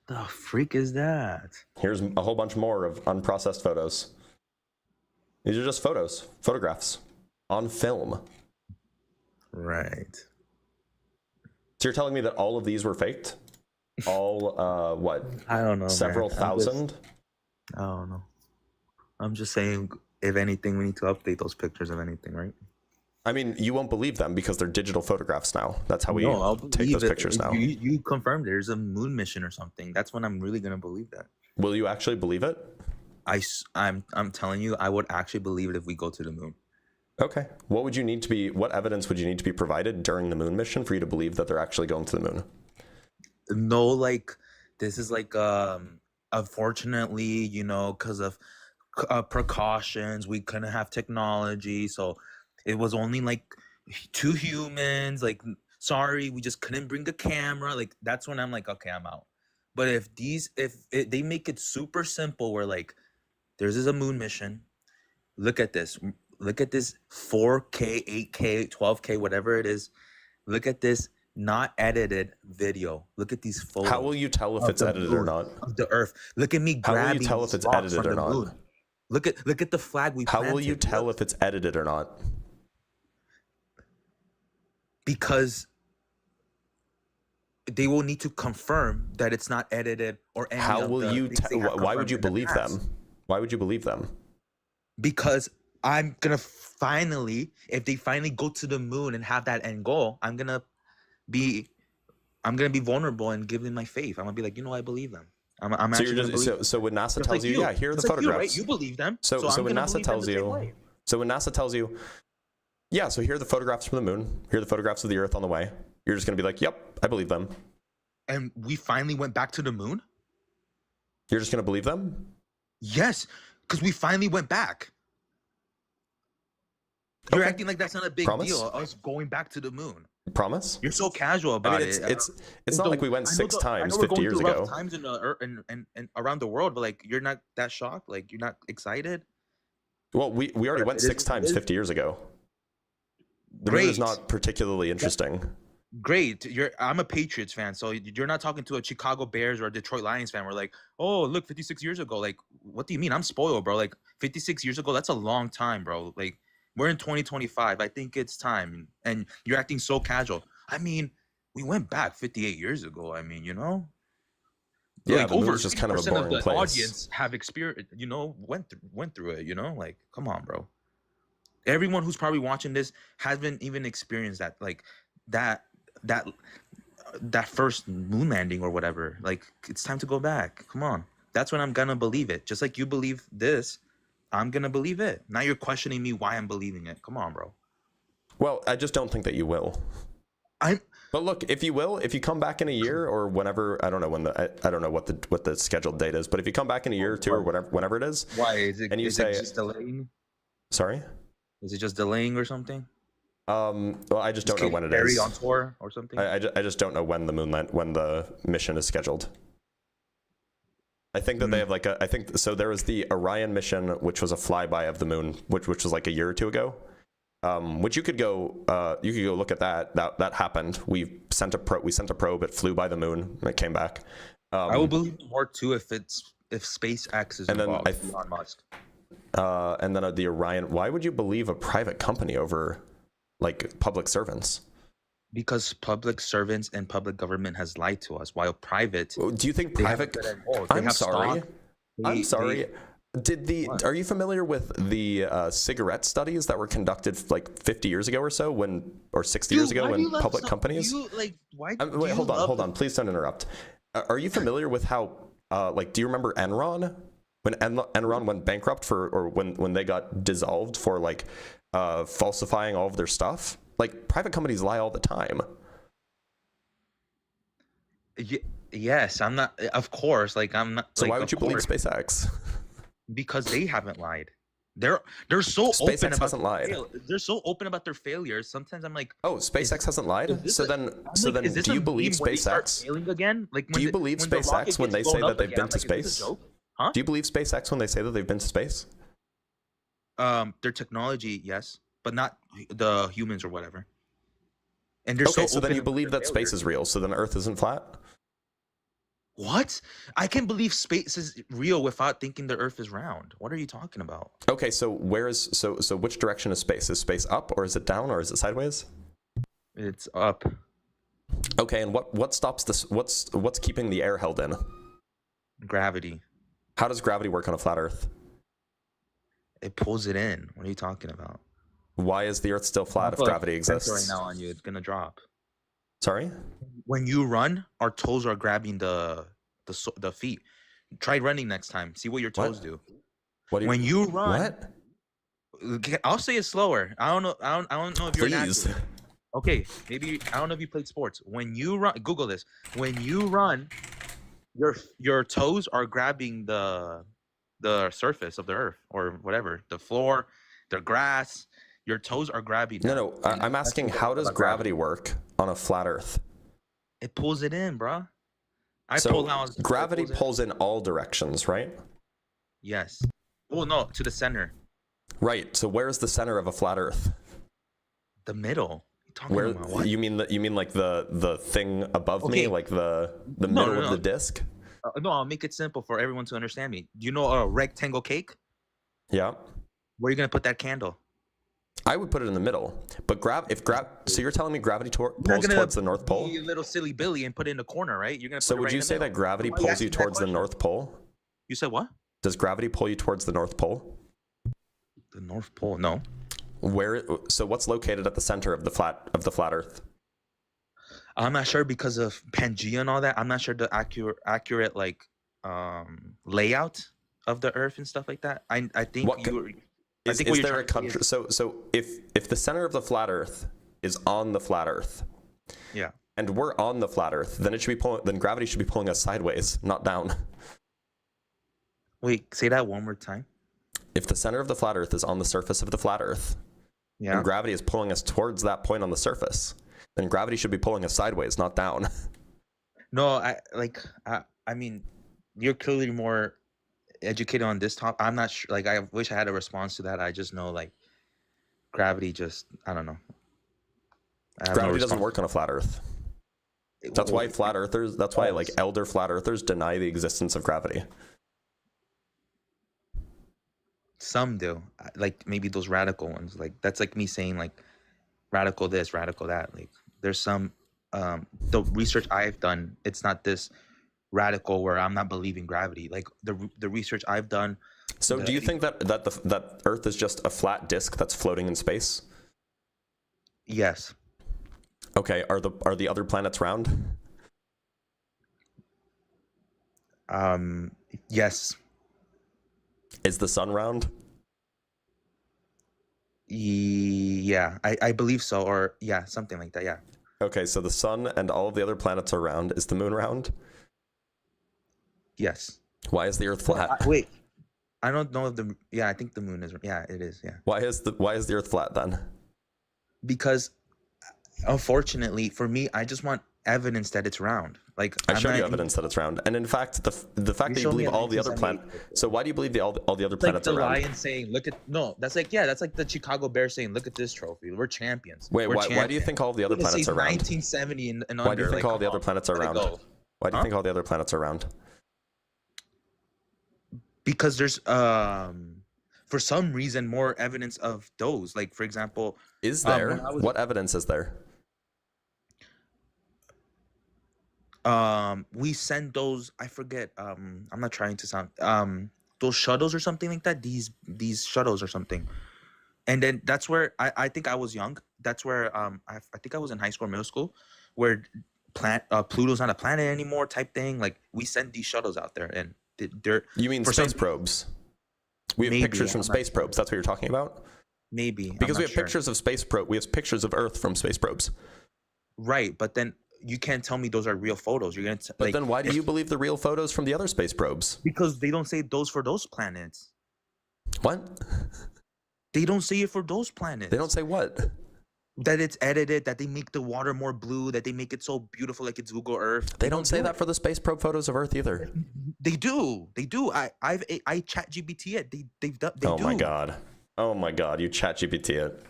The freak is that? Here's a whole bunch more of unprocessed photos. These are just photographs on film. Right. So you're telling me that all of these were faked? All, what? I don't know. Several thousand? I don't know. I'm just saying, if anything, we need to update those pictures of anything, right? I mean, you won't believe them because they're digital photographs now. That's how we take those pictures now. You confirmed there's a moon mission or something. That's when I'm really going to believe that. Will you actually believe it? I'm telling you, I would actually believe it if we go to the moon. Okay. What evidence would you need to be provided during the moon mission for you to believe that they're actually going to the moon? No, like, this is like, unfortunately, because of precautions, we couldn't have technology. So it was only like 2 humans. Like, sorry, we just couldn't bring a camera. Like, that's when I'm like, okay, I'm out. But if they make it super simple, where like, there's a moon mission. Look at this 4K, 8K, 12K, whatever it is. Look at this not edited video. Look at these photos. How will you tell if it's edited or not? Of the Earth. Look at me grabbing. How will you tell if it's edited or not? Moon. Look at the flag we planted. How will you tell if it's edited or not? Because they will need to confirm that it's not edited or any. How will you why would you believe them? Why would you believe them? Because I'm gonna finally, if they finally go to the moon and have that end goal, I'm gonna be vulnerable and give them my faith. I'm gonna be like, I believe them. I'm so when NASA tells you, here are the photographs. You believe them. So when NASA tells you, So when NASA tells you, yeah, so here are the photographs from the moon, here are the photographs of the Earth on the way, you're just going to be like, yep, I believe them. And we finally went back to the moon? You're just going to believe them? Yes, because we finally went back. You're Okay. acting like that's not a big Promise? deal, us going back to the moon. Promise? You're so casual about I mean, it's not like we went 6 times 50 years ago. Times in the and around the world, but like you're not that shocked, like you're not excited. Well, we already went 6 times 50 years ago. The moon is not particularly interesting. Great. I'm a Patriots fan, so you're not talking to a Chicago Bears or a Detroit Lions fan. We're like, oh, look, 56 years ago. Like, what do you mean? I'm spoiled, bro. Like, 56 years ago, that's a long time, bro. Like, we're in 2025. I think it's time. And you're acting so casual. I mean, we went back 58 years ago. I mean, you know? Yeah, like the over moon's just kind of a 50% boring the place. audience have experienced, you know, went through it, you know? Like, come on, bro. Everyone who's probably watching this hasn't even experienced that, like, that first moon landing or whatever. Like, it's time to go back. Come on. That's when I'm gonna believe it. Just like you believe this, I'm gonna believe it. Now you're questioning me why I'm believing it. Come on, bro. Well, I just don't think that you will. But look, if you will, if you come back in a year or whenever, I don't know when I don't know what the scheduled date is, but if you come back in a year or two or whenever it is, Why is it? And you is say, it just delaying? sorry. Is it just delaying or something? Well, I just don't know when it is. on tour or something. I just don't know when when the mission is scheduled. I think that they have like I think so. There was the Orion mission, which was a flyby of the moon, which was like a year or two ago. Which you could go look at that. That happened. We sent a probe. It flew by the moon and it came back. I will believe more too if SpaceX is involved. Elon Musk. And then the Orion. Why would you believe a private company over like public servants? Because public servants and public government has lied to us, while private. Do you think private? I'm sorry. I'm sorry. Are you familiar with the cigarette studies that were conducted like 50 years ago or so, or 60 years ago, when public companies? Wait, hold on. Please don't interrupt. Are you familiar with how? Do you remember Enron? When Enron went bankrupt or when they got dissolved for like falsifying all of their stuff? Like, private companies lie all the time. Yes, I'm not. Of course, like I'm not. So like, why would you believe SpaceX? Because they haven't lied. They're so SpaceX open about hasn't lied. They're so open about their failures. Sometimes I'm like, oh, SpaceX hasn't lied. So then, do you believe SpaceX? Failing again? Like, do you believe SpaceX when they say that they've been to space? Huh? Do you believe SpaceX when they say that they've been to space? Their technology, yes, but not the humans or whatever. And they're okay, so then you believe that space is real. So then Earth isn't flat? What? I can believe space is real without thinking the Earth is round. What are you talking about? Okay, so which direction is space? Is space up or is it down or is it sideways? It's up. Okay, and what stops this? What's keeping the air held in? Gravity. How does gravity work on a flat Earth? It pulls it in. What are you talking about? Why is the Earth still flat if gravity exists? Right now on you, it's gonna drop. Sorry? When you run, our toes are grabbing the feet. Try running next time. See what your toes do. When you run, I'll say it slower. I don't know. I don't know if you're an athlete. Okay, maybe I don't know if you played sports. When you run, Google this. When you run, your toes are grabbing the surface of the Earth or whatever, the floor, the grass. Your toes are grabbing. No. I'm asking, how does gravity work on a flat Earth? It pulls it in, bro. Gravity pulls in all directions, right? Yes. Well, no, to the center. Right. So where's the center of a flat Earth? The middle. Where about? What? You mean like the thing above me, like the middle of the disc? No, I'll make it simple for everyone to understand me. Do you know a rectangle cake? Yeah. Where are you gonna put that candle? I would put it in the middle, but so you're telling me gravity pulls towards the North Pole? Be a little silly Billy and put it in the corner, right? You're gonna. So would you say that gravity pulls you towards the North Pole? You said what? Does gravity pull you towards the North Pole? The North Pole, no. So what's located at the center of the flat Earth? I'm not sure because of Pangea and all that. I'm not sure the accurate like layout of the Earth and stuff like that. I think Is think what you're there a trying to say country? So if the center of the flat Earth is on the flat Earth, yeah. and we're on the flat Earth, then then gravity should be pulling us sideways, not down. Wait, say that one more time. If the center of the flat Earth is on the surface of the flat Earth, Yeah. and gravity is pulling us towards that point on the surface, then gravity should be pulling us sideways, not down. No, I mean, you're clearly more educated on this topic. I'm not sure. Like, I wish I had a response to that. I just know, like, gravity just, I don't know. I have no Gravity doesn't response. work on a flat Earth. That's why flat earthers, that's why like elder flat earthers deny the existence of gravity. Some do. Like, maybe those radical ones. Like, that's like me saying, like, radical this, radical that. Like, there's some, the research I've done, it's not this radical where I'm not believing gravity. Like, the research I've done. So do you think that Earth is just a flat disk that's floating in space? Yes. Okay, are the other planets round? Yes. Is the sun round? Yeah, I believe so, or yeah, something like that. Yeah. Okay, so the sun and all of the other planets are round. Is the moon round? Yes. Why is the Earth flat? Wait, I don't know if yeah, I think the moon is. Yeah, it is. Yeah. Why is the Earth flat then? Because, unfortunately, for me, I just want evidence that it's round. Like, I showed you evidence that it's round, and in fact, the fact that you believe all the other planets. So why do you believe all the other planets are round? are Like the round? lion saying, "Look at that's like the Chicago Bears saying, look at this trophy, we're champions." Wait, we're why do you think all of the other planets are round? 1970 and under. Why do you think like, all the other planets are round? Why do you think all the other planets are round? Because there's for some reason more evidence of those. Like, for example, Is there? What evidence is there? We send those, I forget, I'm not trying to sound those shuttles or something like that, these shuttles or something. And then that's where I think I was young. That's where I think I was in high school or middle school, where Pluto's not a planet anymore type thing. Like, we send these shuttles out there, and they're You mean space probes? We have pictures from space probes. That's what you're talking about? Maybe. Because we have pictures of space probe. We have pictures of Earth from space probes. Right, but then you can't tell me those are real photos. You're gonna. But then why do you believe the real photos from the other space probes? Because they don't say those for those planets. What? They don't say it for those planets. They don't say what? That it's edited, that they make the water more blue, that they make it so beautiful like it's Google Earth. They don't say that for the space probe photos of Earth either. They do. They do. I chat GPT it. They've done. They oh do. my god. Oh my god. You chat GPT it.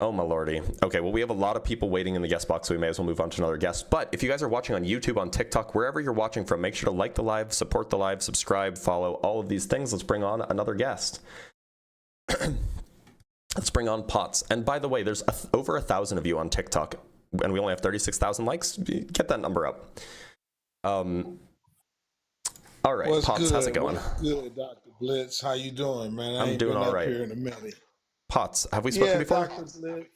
Oh my lordy. Okay, well, we have a lot of people waiting in the guest box, so we may as well move on to another guest. But if you guys are watching on YouTube, on TikTok, wherever you're watching from, make sure to like the live, support the live, subscribe, follow, all of these things. Let's bring on another guest. Let's bring on Potts. And by the way, there's over 1,000 of you on TikTok, and we only have 36,000 likes. Get that number up. All right, What's Potts, good? how's it going? What's good, Dr. Blitz? How you doing, man? I I'm ain't doing been all up right. here in a minute. Potts, have we spoken before? Dr. Blitz.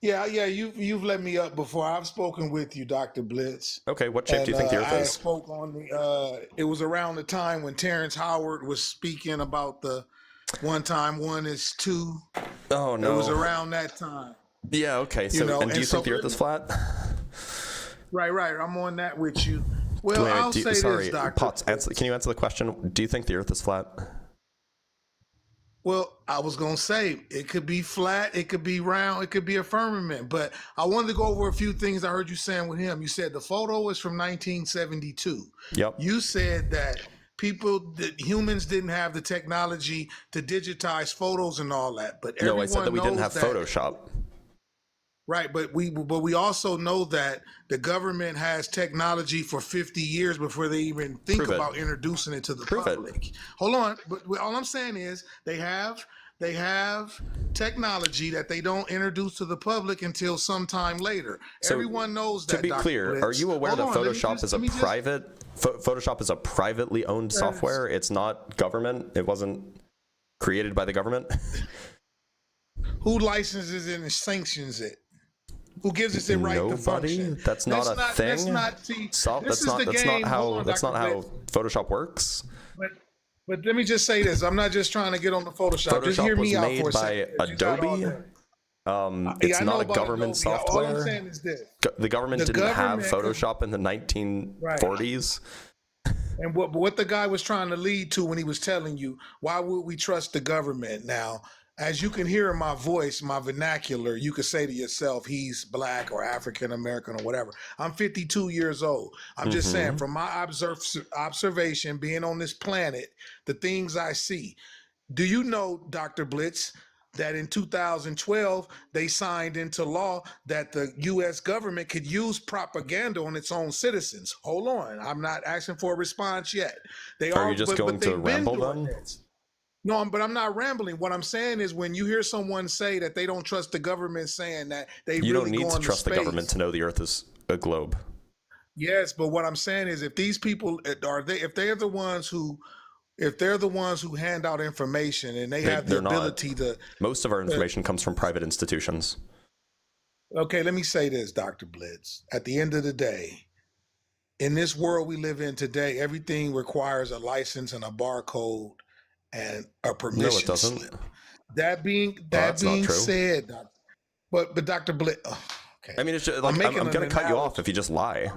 Yeah, you've let me up before. I've spoken with you, Dr. Blitz. Okay, what shape do you think the Earth I is? spoke on the. It was around the time when Terrence Howard was speaking about the 1 × 1 is 2. Oh no! It was around that time. Yeah. Okay. So, and do you think the Earth is flat? Right. I'm on that with you. Well, I'll say this, Doctor. Potts, can you answer the question? Do you think the Earth is flat? Well, I was going to say it could be flat, it could be round, it could be a firmament. But I wanted to go over a few things I heard you saying with him. You said the photo is from 1972. Yep. You said that humans didn't have the technology to digitize photos and all that. But No, I said that we didn't have Photoshop. Right, but we also know that the government has technology for 50 years before they even think about introducing it to the public. Hold on, but all I'm saying is they have technology that they don't introduce to the public until sometime later. So, everyone knows that. To be clear, are you aware that Photoshop is a Photoshop is a privately owned software? It's not government. It wasn't created by the government. Who licenses it and sanctions it? Who gives us the right to function? That's not a thing. That's not how Photoshop works. But let me just say this. I'm not just trying to get on the Photoshop. Just Photoshop hear was me out made for a by second. You got all Adobe. that. It's I know not a about government Adobe. All I'm software. saying is this. The government The didn't have government- Photoshop in the 1940s. And what the guy was trying to lead to when he was telling you, why would we trust the government? Now, as you can hear in my voice, my vernacular, you could say to yourself, he's black or African American or whatever. I'm 52 years old. I'm just saying, from my observation, being on this planet, the things I see. Do you know, Dr. Blitz, that in 2012, they signed into law that the U.S. government could use propaganda on its own citizens? Hold on. I'm not asking for a response yet. Are you just going to ramble then? No, but I'm not rambling. What I'm saying is when you hear someone say that they don't trust the government saying that they You really don't need go to trust the government to know the Earth is a globe. Yes, but what I'm saying is if these people if they're the ones who hand out information and they have the ability to. Most of our information comes from private institutions. Okay, let me say this, Dr. Blitz. At the end of the day, in this world we live in today, everything requires a license and a barcode and a permission No, it doesn't. slip. That being said, but Dr. Blitz, okay. I mean, it's just, like, I'm going to cut you off if you just lie.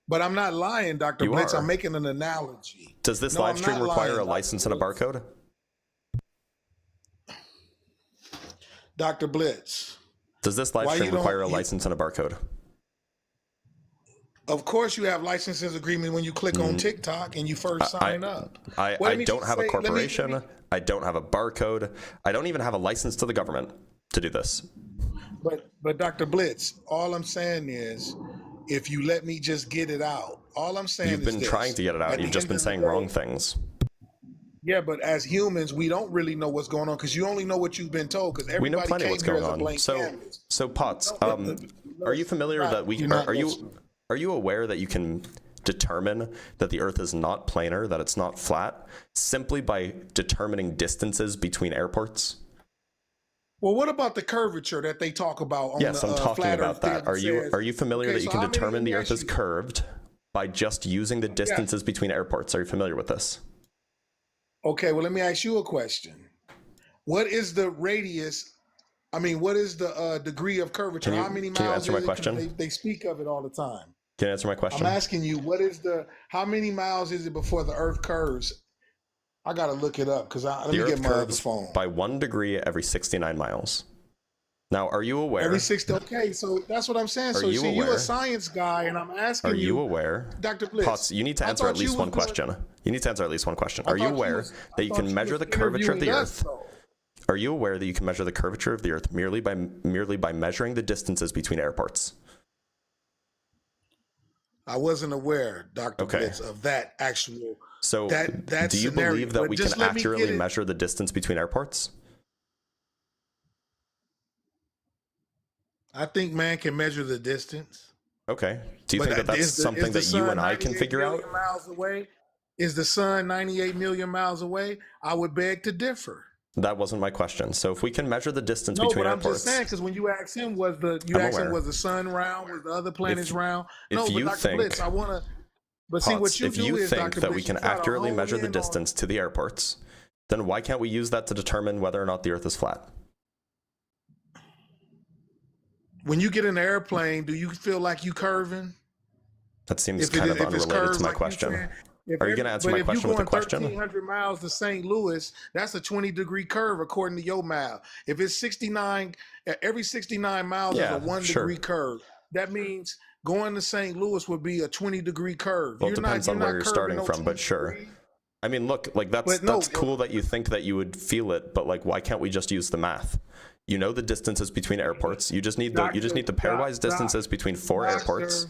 But I'm not lying, Dr. Blitz. I'm making an analogy. Does this live stream require a license and a barcode? Dr. Blitz. Does this live stream require a license and a barcode? Of course you have licenses agreement when you click on TikTok and you first sign up. I don't have a corporation. I don't have a barcode. I don't even have a license to the government to do this. But Dr. Blitz, all I'm saying is, if you let me just get it out, all I'm saying is you've been trying to get it out. You've just been saying wrong things. Yeah, but as humans, we don't really know what's going on because you only know what you've been told. Because we know plenty of what's going on. So Potts, are you familiar that we are you aware that you can determine that the Earth is not planar, that it's not flat, simply by determining distances between airports? Well, what about the curvature that they talk about? Yes, I'm talking about that. Are you familiar that you can determine the Earth is curved by just using the distances between airports? Are you familiar with this? Okay, well, let me ask you a question. What is the radius? I mean, what is the degree of curvature? How many miles? Can you answer my question? They speak of it all the time. Can you answer my question? I'm asking you, how many miles is it before the Earth curves? I got to look it up because let me get my other phone. By 1 degree every 69 miles. Now, are you aware? Every 60. Okay, so that's what I'm saying. So you're a science guy, and I'm asking you. Are you aware, Dr. Blitz? Potts, you need to answer at least one question. You need to answer at least one question. Are you aware that you can measure the curvature of the Earth? Are you aware that you can measure the curvature of the Earth merely by measuring the distances between airports? I wasn't aware, Dr. Blitz, of that actual. So, that do you scenario, believe that we can accurately it. measure the distance between airports? I think man can measure the distance. Okay. Do you think that that's something that you and I can figure out? Miles away? Is the sun 98 million miles away? I would beg to differ. That wasn't my question. So if we can measure the distance between airports. No, but I'm just saying, because when you asked him, was the sun round? Was the other planets round? No, but Dr. Blitz, I want to. But see, what you do is, if you think Dr. that Blitz, we can accurately measure the distance to the airports, then why can't we use that to determine whether or not the Earth is flat? When you get in an airplane, do you feel like you curving? That seems kind of unrelated to my question. Are you going to answer my question with a question? If you're going 1,300 miles to St. Louis, that's a 20-degree curve according to your math. If it's 69, every 69 miles is a 1-degree curve. That means going to St. Louis would be a 20-degree curve. Well, it depends on where you're starting from, but sure. I mean, look, like that's cool that you think that you would feel it, but like, why can't we just use the math? You know the distances between airports. You just need the pairwise distances between 4 airports,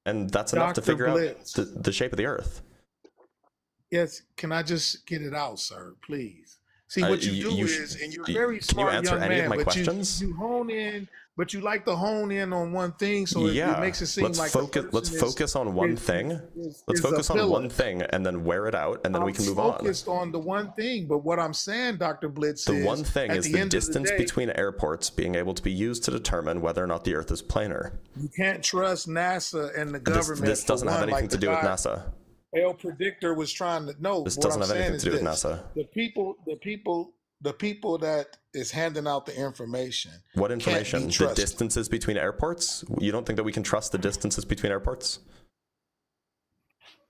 and that's enough to figure out the shape of the Earth. Yes, can I just get it out, sir, please? See, what you do is, and you're very smart, can you answer young any man, of my but questions? you hone in, but you like to hone in on one thing, so it makes it seem like let's focus on one thing. Let's focus on one thing and then wear it out, and then we can move on. I'm focused on the one thing, but what I'm saying, Dr. Blitz, the one thing is the distance between airports being able to be used to determine whether or not the Earth is planar. You can't trust NASA and the government. This doesn't have anything to do with NASA. El Predictor was trying to know. This What doesn't I'm have anything saying to do is with this: NASA. the people that is handing out the information. What can't information? be The trusted. distances between airports? You don't think that we can trust the distances between airports?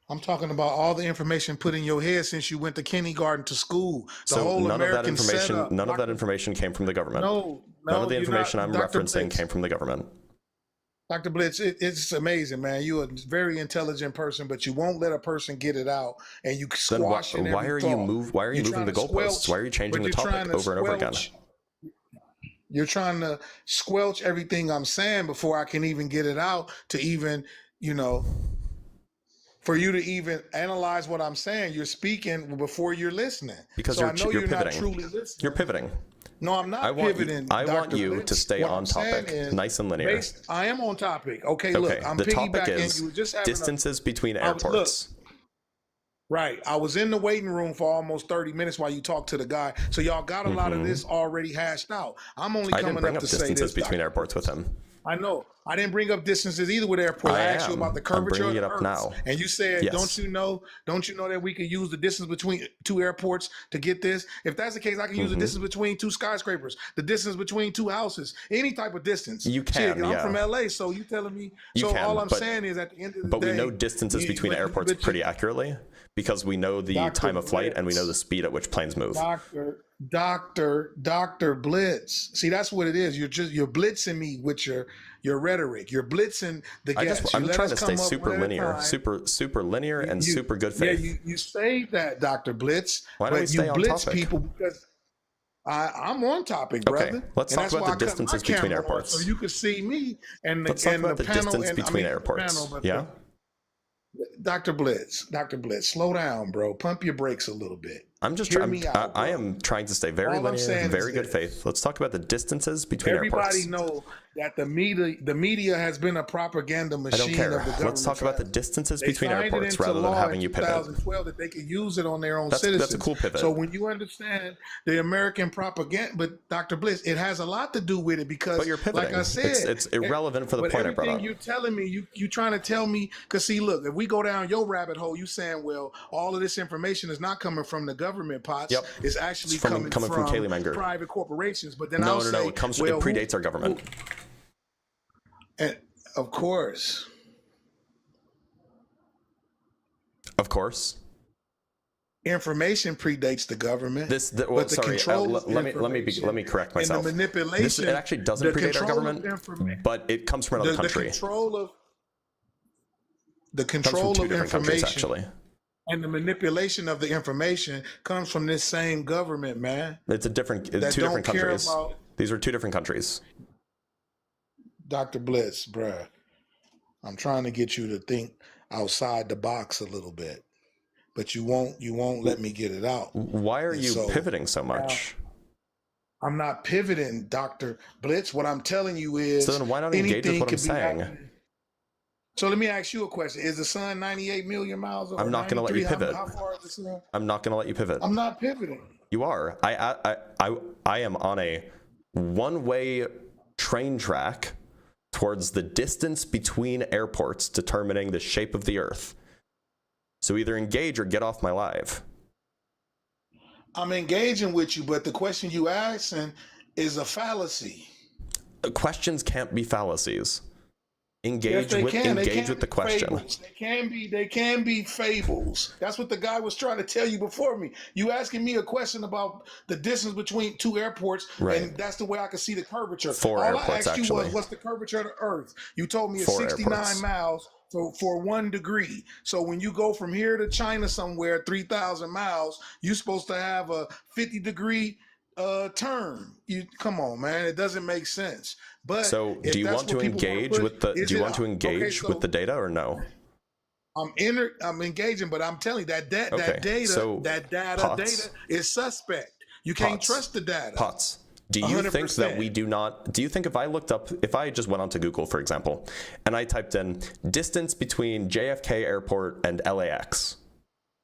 I'm talking about all the information put in your head since you went to kindergarten to school. The So whole none of that American information, setup. none of that information came from the government. None of the you're information not, I'm Dr. referencing Blitz. came from the government. Dr. Blitz, it's amazing, man. You're a very intelligent person, but you won't let a person get it out, and you Then squash why are you moving the goalposts? Why are you changing the topic over and over again? You're trying to squelch everything I'm saying before I can even get it out to even, for you to even analyze what I'm saying. You're speaking before you're listening. Because so you're I know you're pivoting. not truly listening. You're pivoting. No, I'm not pivoting. I want Dr. you Blitz. to stay What on I'm saying topic, is, nice and linear. I am on topic. Okay, Okay, look, I'm the topic piggybacking. is You were just having distances between airports. Right. I was in the waiting room for almost 30 minutes while you talked to the guy. So y'all got a lot of this already hashed out. I'm only I coming didn't bring up up to say distances this. between airports with him. I know. I didn't bring up distances either with airports. I asked you about the curvature of bringing the it up Earth. now. And you said, Yes. don't you know that we could use the distance between two airports to get this? If that's the case, I can use the distance between two skyscrapers, the distance between two houses, any type of distance. You can, I'm yeah. from LA, so you telling me. All I'm saying is at the end of the day. But we know distances between airports pretty accurately because we know the time of flight and we know the speed at which planes move. Dr. Blitz. See, that's what it is. You're blitzing me with your rhetoric. You're blitzing the guests. I'm trying to stay super linear, super linear and super good faith. Yeah, you say that, Dr. Blitz. Why don't we stay on blitz topic? People because I'm on topic, brother. Okay, let's talk about the distances between airports. So you can see me and the, let's talk and about the, the panel distance and, between I mean, airports. Panel, yeah. Dr. Blitz, slow down, bro. Pump your brakes a little bit. I am trying to stay very linear, very good faith. Let's talk about the distances between airports. Everybody know that the media has been a propaganda machine. I don't care. Of the government. Let's talk about the distances between airports rather than having you pivot. 2012 that they could use it on their own citizens. That's a cool pivot. So when you understand the American propaganda, but Dr. Blitz, it has a lot to do with it because, but you're pivoting. Like I said, it's irrelevant for the point I brought up. Everything you're telling me, you trying to tell me, because see, look, if we go down your rabbit hole, you saying, well, all of this information is not coming from the government pots. Yep. It's actually coming from Kaylee Menger. Private corporations. But then no, it predates our government. And of course. Of course. Information predates the government. Let me correct myself. And the manipulation. It actually doesn't predate our government, but it comes from another country. The control of information, actually. And the manipulation of the information comes from this same government, man. It's two different countries. These are two different countries. Dr. Blitz, bruh, I'm trying to get you to think outside the box a little bit, but you won't let me get it out. Why are you pivoting so much? I'm not pivoting, Dr. Blitz. What I'm telling you is, so then why not engage with what I'm saying? So let me ask you a question. Is the sun 98 million miles away? I'm not going to let you pivot. How far is the sun? I'm not going to let you pivot. I'm not pivoting. You are. I am on a one-way train track towards the distance between airports determining the shape of the Earth. So either engage or get off my live. I'm engaging with you, but the question you asking is a fallacy. Questions can't be fallacies. Engage yes, with the question. Fables. They can be fables. That's what the guy was trying to tell you before me. You asking me a question about the distance between two airports, right. And that's the way I can see the curvature. All airports, I asked you was, what's the curvature of the Earth? You told me it's 69 airports. miles for 1 degree. So when you go from here to China somewhere, 3,000 miles, you're supposed to have a 50-degree turn. Come on, man, it doesn't make sense. But so do you want to engage with the data or no? I'm engaging, but I'm telling you that data is suspect. You can't trust the data. Potts, do you 100%. Think that we do not? Do you think if I just went onto Google, for example, and I typed in distance between JFK Airport and LAX,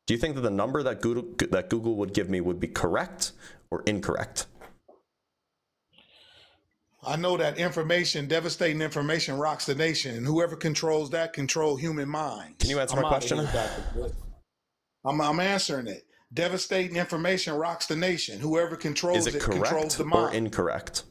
do you think that the number that Google would give me would be correct or incorrect? I know that devastating information rocks the nation, and whoever controls that control human minds. Can you answer my question? I'm answering it. Devastating information rocks the nation. Whoever controls Is it controls correct the or mind. incorrect?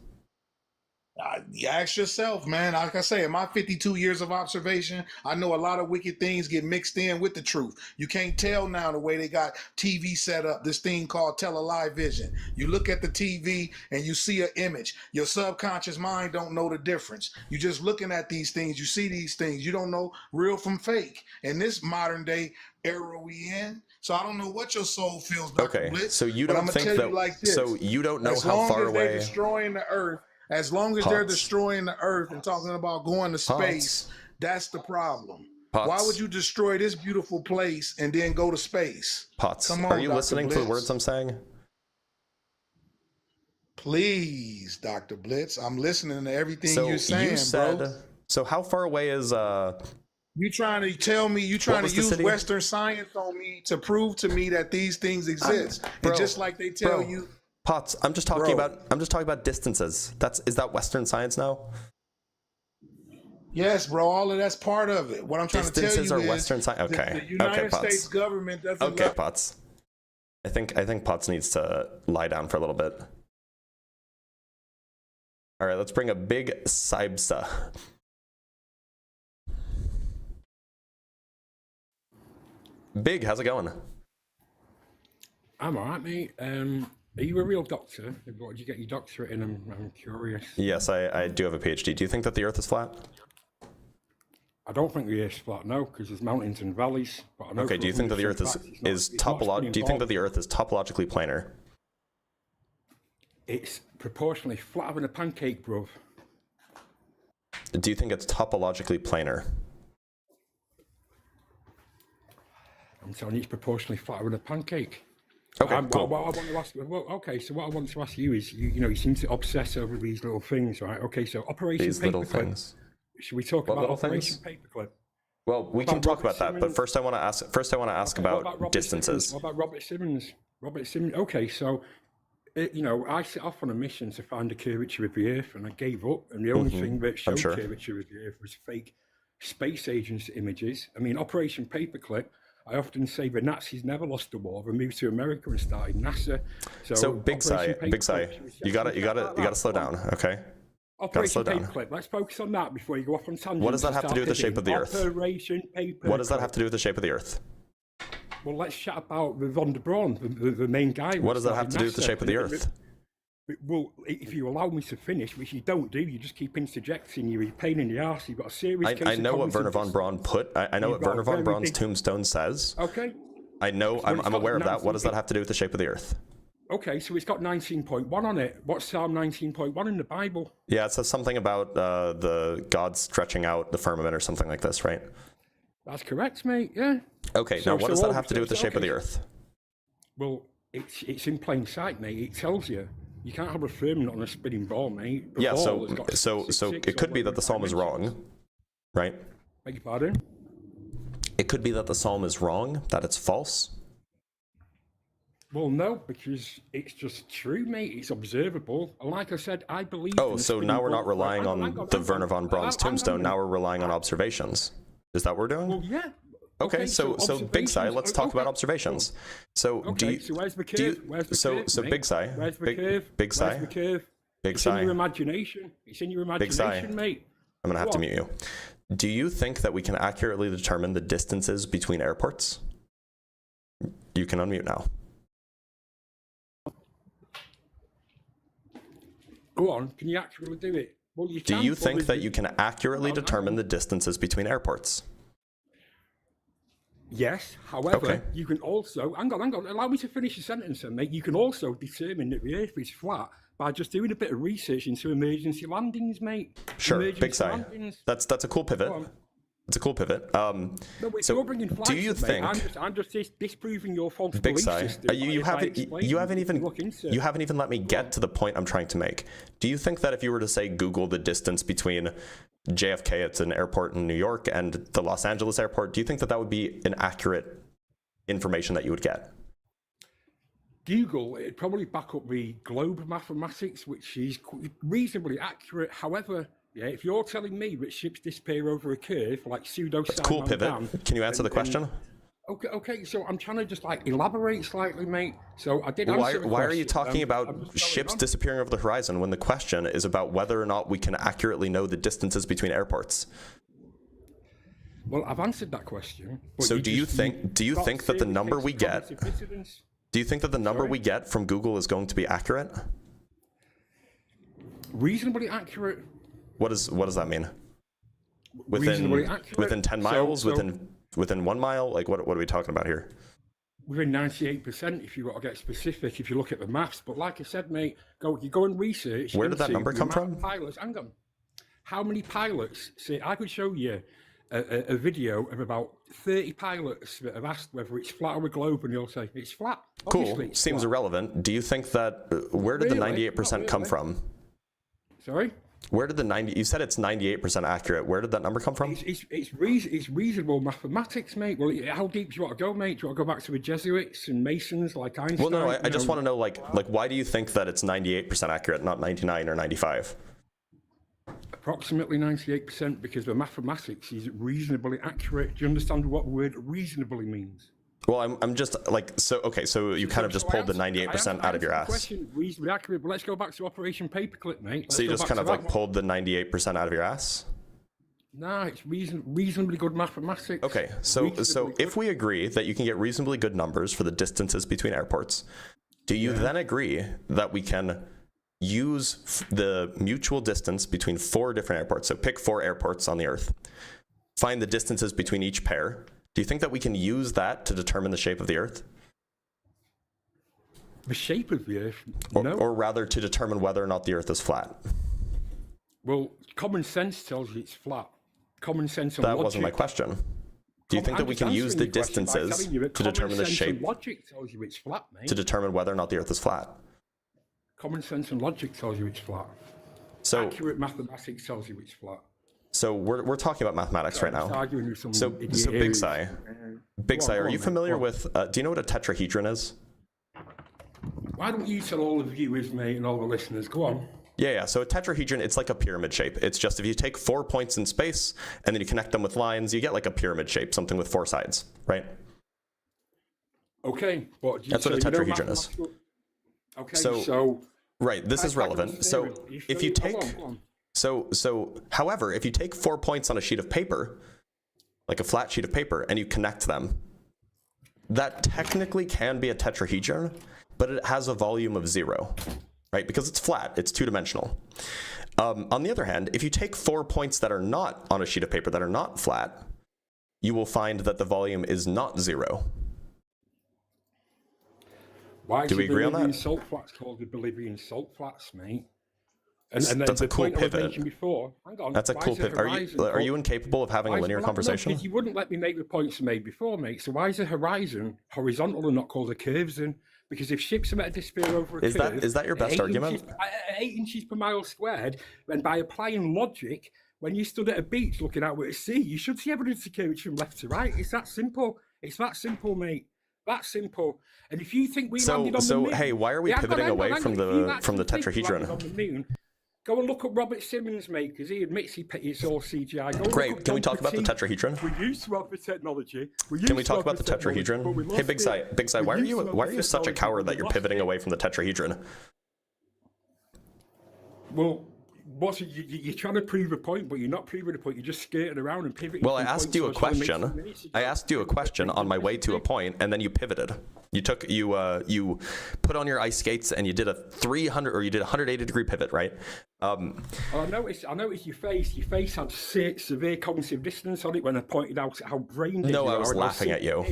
You ask yourself, man. Like I say, in my 52 years of observation, I know a lot of wicked things get mixed in with the truth. You can't tell now the way they got TV set up, this thing called tele-live vision. You look at the TV and you see an image. Your subconscious mind don't know the difference. You're just looking at these things. You see these things. You don't know real from fake. In this modern day era we in, so I don't know what your soul feels, Dr. Okay, Blitz, so you but don't I'm think gonna tell that, you like this. so you don't know as how long far as they're away... destroying the earth, as long as they're destroying the earth and talking about going to space, that's the problem. Why would you destroy this beautiful place and then go to space? Come on, are you Dr. listening Blitz. to the words I'm saying? Please, Dr. Blitz, I'm listening to everything So you're saying, you said, bro. so how far away is... You trying to tell me, you trying to use Western science on me to prove to me that these things exist. And just like they tell you... Potts, I'm just talking about distances. Is that Western science now? Yes, bro. All of that's part of it. What I'm trying to tell you Distances are is Western science. Okay. the United Potts. States government doesn't. Okay, Potts. I think Potts needs to lie down for a little bit. All right, let's bring a big Saibsa. Big, how's it going? I'm all right, mate. Are you a real doctor? What did you get your doctorate in? I'm curious. Yes, I do have a PhD. Do you think that the Earth is flat? I don't think the Earth's flat, no, because there's mountains and valleys. But I know okay, do you think that the Earth is topologically? Do you think that the Earth is topologically planar? It's proportionally flatter than a pancake, bruv. Do you think it's topologically planar? I'm telling you, it's proportionally flatter than a pancake. Okay, cool. What I want to ask, so what I want to ask you is, you seem to obsess over these little things, right? Okay, so Operation These little things. Should we talk about Operation Paperclip? Well, we can talk about that, but first I want to ask about distances. What about Robert Simmons? Okay, so I set off on a mission to find the curvature of the Earth, and I gave up. And the only thing that showed curvature of the Earth was fake space agents images. I mean, Operation Paperclip. I often say the Nazis never lost the war. They moved to America and started NASA. So Big Sai, you gotta slow down, okay? Operation Paperclip. Let's focus on that before you go off on tangents. What does that have to do with the shape of the Earth? Operation Paperclip. What does that have to do with the shape of the Earth? Well, let's chat about the Von der Braun, the main guy. What does that have to do with the shape of the Earth? Well, if you allow me to finish, which you don't do, you just keep interjecting. You're a pain in the arse. You've got a serious case I know what Wernher von Braun put. I know what Wernher von Braun's tombstone says. Okay. I know. I'm aware of that. What does that have to do with the shape of the Earth? Okay, so it's got 19.1 on it. What's Psalm 19.1 in the Bible? Yeah, it says something about the gods stretching out the firmament or something like this, right? That's correct, mate. Yeah. Okay. Now, what does that have to do with the shape of the Earth? Well, it's in plain sight, mate. It tells you. You can't have a firmament on a spinning ball, mate. Yeah, so it could be that the psalm is wrong, right? Beg your pardon? It could be that the psalm is wrong, that it's false. Well, no, because it's just true, mate. It's observable. And like I said, I believe... Oh, so now we're not relying on the Wernher von Braun's tombstone. Now we're relying on observations. Is that what we're doing? Well, yeah. Okay, so Big Sai, let's talk about observations. So so where's the curve? Big Sai, where's the curve? Big Sai, where's the curve? Big Sai. It's in your imagination. It's in your imagination, mate. I'm gonna have to mute you. Do you think that we can accurately determine the distances between airports? You can unmute now. Go on, can you accurately do it? Well, you can. Do you think that you can accurately determine the distances between airports? Yes, however, you can also, hang on, allow me to finish the sentence then, mate. You can also determine that the Earth is flat by just doing a bit of research into emergency landings, mate. Sure, Big Sai. That's a cool pivot. It's a cool pivot. No, so you're bringing flags, do you think? I'm just disproving your false Big belief Sai, system. you haven't even let me get to the point I'm trying to make. Do you think that if you were to say Google the distance between JFK, it's an airport in New York, and the Los Angeles airport, do you think that would be an accurate information that you would get? Google, it'd probably back up the globe mathematics, which is reasonably accurate. However, yeah, if you're telling me that ships disappear over a curve, like pseudo-Simon That's a cool pivot. Can you answer the question? Okay, so I'm trying to just like elaborate slightly, mate. So I did Why answer the are you question. talking I'm about just ships going on. disappearing over the horizon when the question is about whether or not we can accurately know the distances between airports? Well, I've answered that question. But So do you think that the number we get from Google is going to be accurate? Reasonably accurate. What does that mean? Reasonably accurate. Within 10 miles, So within 1 mile? Like what are we talking about here? within 98%, if you want to get specific, if you look at the maths. But like I said, mate, you go and research. Where did that number come from? Pilots. Hang on. How many pilots? See, I could show you a video of about 30 pilots that have asked whether it's flat or a globe, and you'll say it's flat. Obviously, Cool. it's Seems flat. irrelevant. Do you think that where did the 98% come from? Sorry? Where did you said it's 98% accurate. Where did that number come from? It's reasonable mathematics, mate. Well, how deep do you want to go, mate? Do you want to go back to the Jesuits and Masons like Einstein? Well, no, I just want to know, like, why do you think that it's 98% accurate, not 99 or 95? Approximately 98%, because the mathematics is reasonably accurate. Do you understand what the word reasonably means? Well, I'm just like, so you kind of just pulled the 98% out of your ass. Question reasonably accurate, but let's go back to Operation Paperclip, mate. So you just kind of like pulled the 98% out of your ass? No, it's reasonably good mathematics. Okay, so if we agree that you can get reasonably good numbers for the distances between airports, do you then agree that we can use the mutual distance between 4 different airports? So pick 4 airports on the Earth, find the distances between each pair. Do you think that we can use that to determine the shape of the Earth? The shape of the Earth? No. Or rather, to determine whether or not the Earth is flat? Well, common sense tells you it's flat. Common sense and logic. That wasn't my question. Do you think that we can use the distances to determine the shape? Logic tells you it's flat, mate. To determine whether or not the Earth is flat? Common sense and logic tells you it's flat. So accurate mathematics tells you it's flat. So we're talking about mathematics right now. So Big Sai, are you familiar with? Do you know what a tetrahedron is? Why don't you tell all the viewers, mate, and all the listeners? Go on. Yeah. So a tetrahedron, it's like a pyramid shape. It's just if you take 4 points in space and then you connect them with lines, you get like a pyramid shape, something with 4 sides, right? Okay, but that's what a tetrahedron is. Okay, so right, this is relevant. So if you take however, if you take 4 points on a sheet of paper, like a flat sheet of paper, and you connect them, that technically can be a tetrahedron, but it has a volume of 0, right? Because it's flat, it's 2-dimensional. On the other hand, if you take 4 points that are not on a sheet of paper, that are not flat, you will find that the volume is not 0. Why do we agree on that? Salt flats called the Bolivian salt flats, mate. And that's a cool pivot. Before, hang on, that's a cool pivot. Are you incapable of having a linear conversation? No, because you wouldn't let me make the points I made before, mate. So why is the horizon horizontal and not called a curve zone? Because if ships are meant to disappear over a curve, is that your best argument? 8 inches per mile squared, and by applying logic, when you stood at a beach looking out at sea, you should see evidence of curvature from left to right. It's that simple. It's that simple, mate. That simple. And if you think we landed on the moon, hey, why are we pivoting away from the tetrahedron? Go and look up Robert Simmons, mate, because he admits it's all CGI. Great. Can we talk about the tetrahedron? We used to have the technology. Can we talk about the tetrahedron? Hey, Big Sai, why are you such a coward that you're pivoting away from the tetrahedron? Well, you're trying to prove a point, but you're not proving a point. You're just skirting around and pivoting. Well, I asked you a question. I asked you a question on my way to a point, and then you pivoted. You put on your ice skates and you did a 180-degree pivot, right? I noticed your face. Your face had severe cognitive dissonance on it when I pointed out how brain dead. No, I was laughing at you.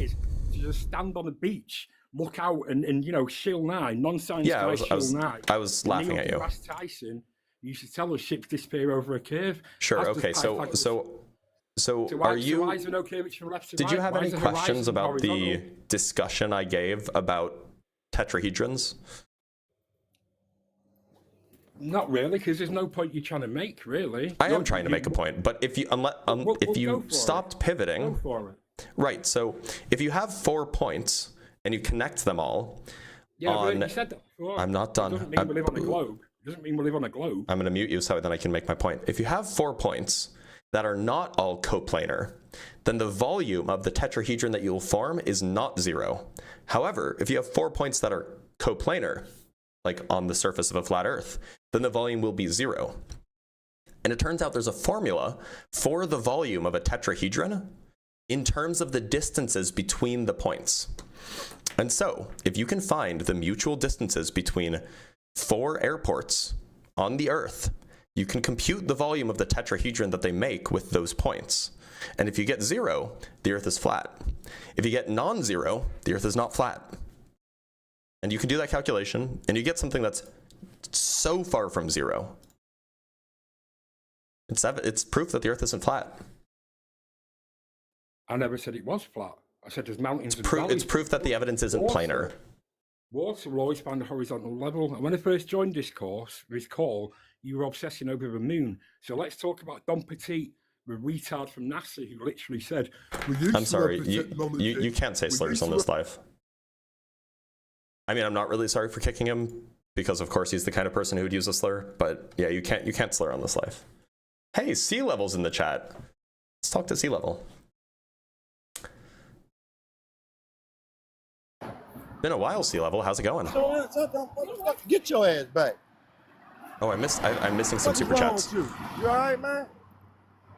To just stand on the beach, look out, and shill nigh, non-science guy shill nigh. I was laughing at you. Neil deGrasse Tyson used to tell us ships disappear over a curve. Sure. Okay. So are you? Why is there no curvature from left to right? Did you have any questions about the discussion I gave about tetrahedrons? Not really, because there's no point you're trying to make, really. I am trying to make a point, but if you stopped pivoting, go for it. Right. So if you have 4 points and you connect them all, you said that before. I'm not done. Doesn't mean we live on a globe. Doesn't mean we live on a globe. I'm going to mute you so then I can make my point. If you have 4 points that are not all coplanar, then the volume of the tetrahedron that you'll form is not 0. However, if you have 4 points that are coplanar, like on the surface of a flat Earth, then the volume will be 0. And it turns out there's a formula for the volume of a tetrahedron in terms of the distances between the points. And so, if you can find the mutual distances between 4 airports on the Earth, you can compute the volume of the tetrahedron that they make with those points. And if you get 0, the Earth is flat. If you get non-zero, the Earth is not flat. And you can do that calculation, and you get something that's so far from 0. It's proof that the Earth isn't flat. I never said it was flat. I said there's mountains and valleys. It's proof that the evidence isn't planar. Water will always find a horizontal level. And when I first joined this call, you were obsessing over the moon. So let's talk about Don Petit, the retard from NASA, who literally said, I'm sorry, you can't say slurs on this live. I mean, I'm not really sorry for kicking him, because of course he's the kind of person who would use a slur, but yeah, you can't slur on this live. Hey, Sea Level's in the chat. Let's talk to Sea Level. Been a while, Sea Level. How's it going? Get your ass back. Oh, I'm missing some super chats. You all right, man?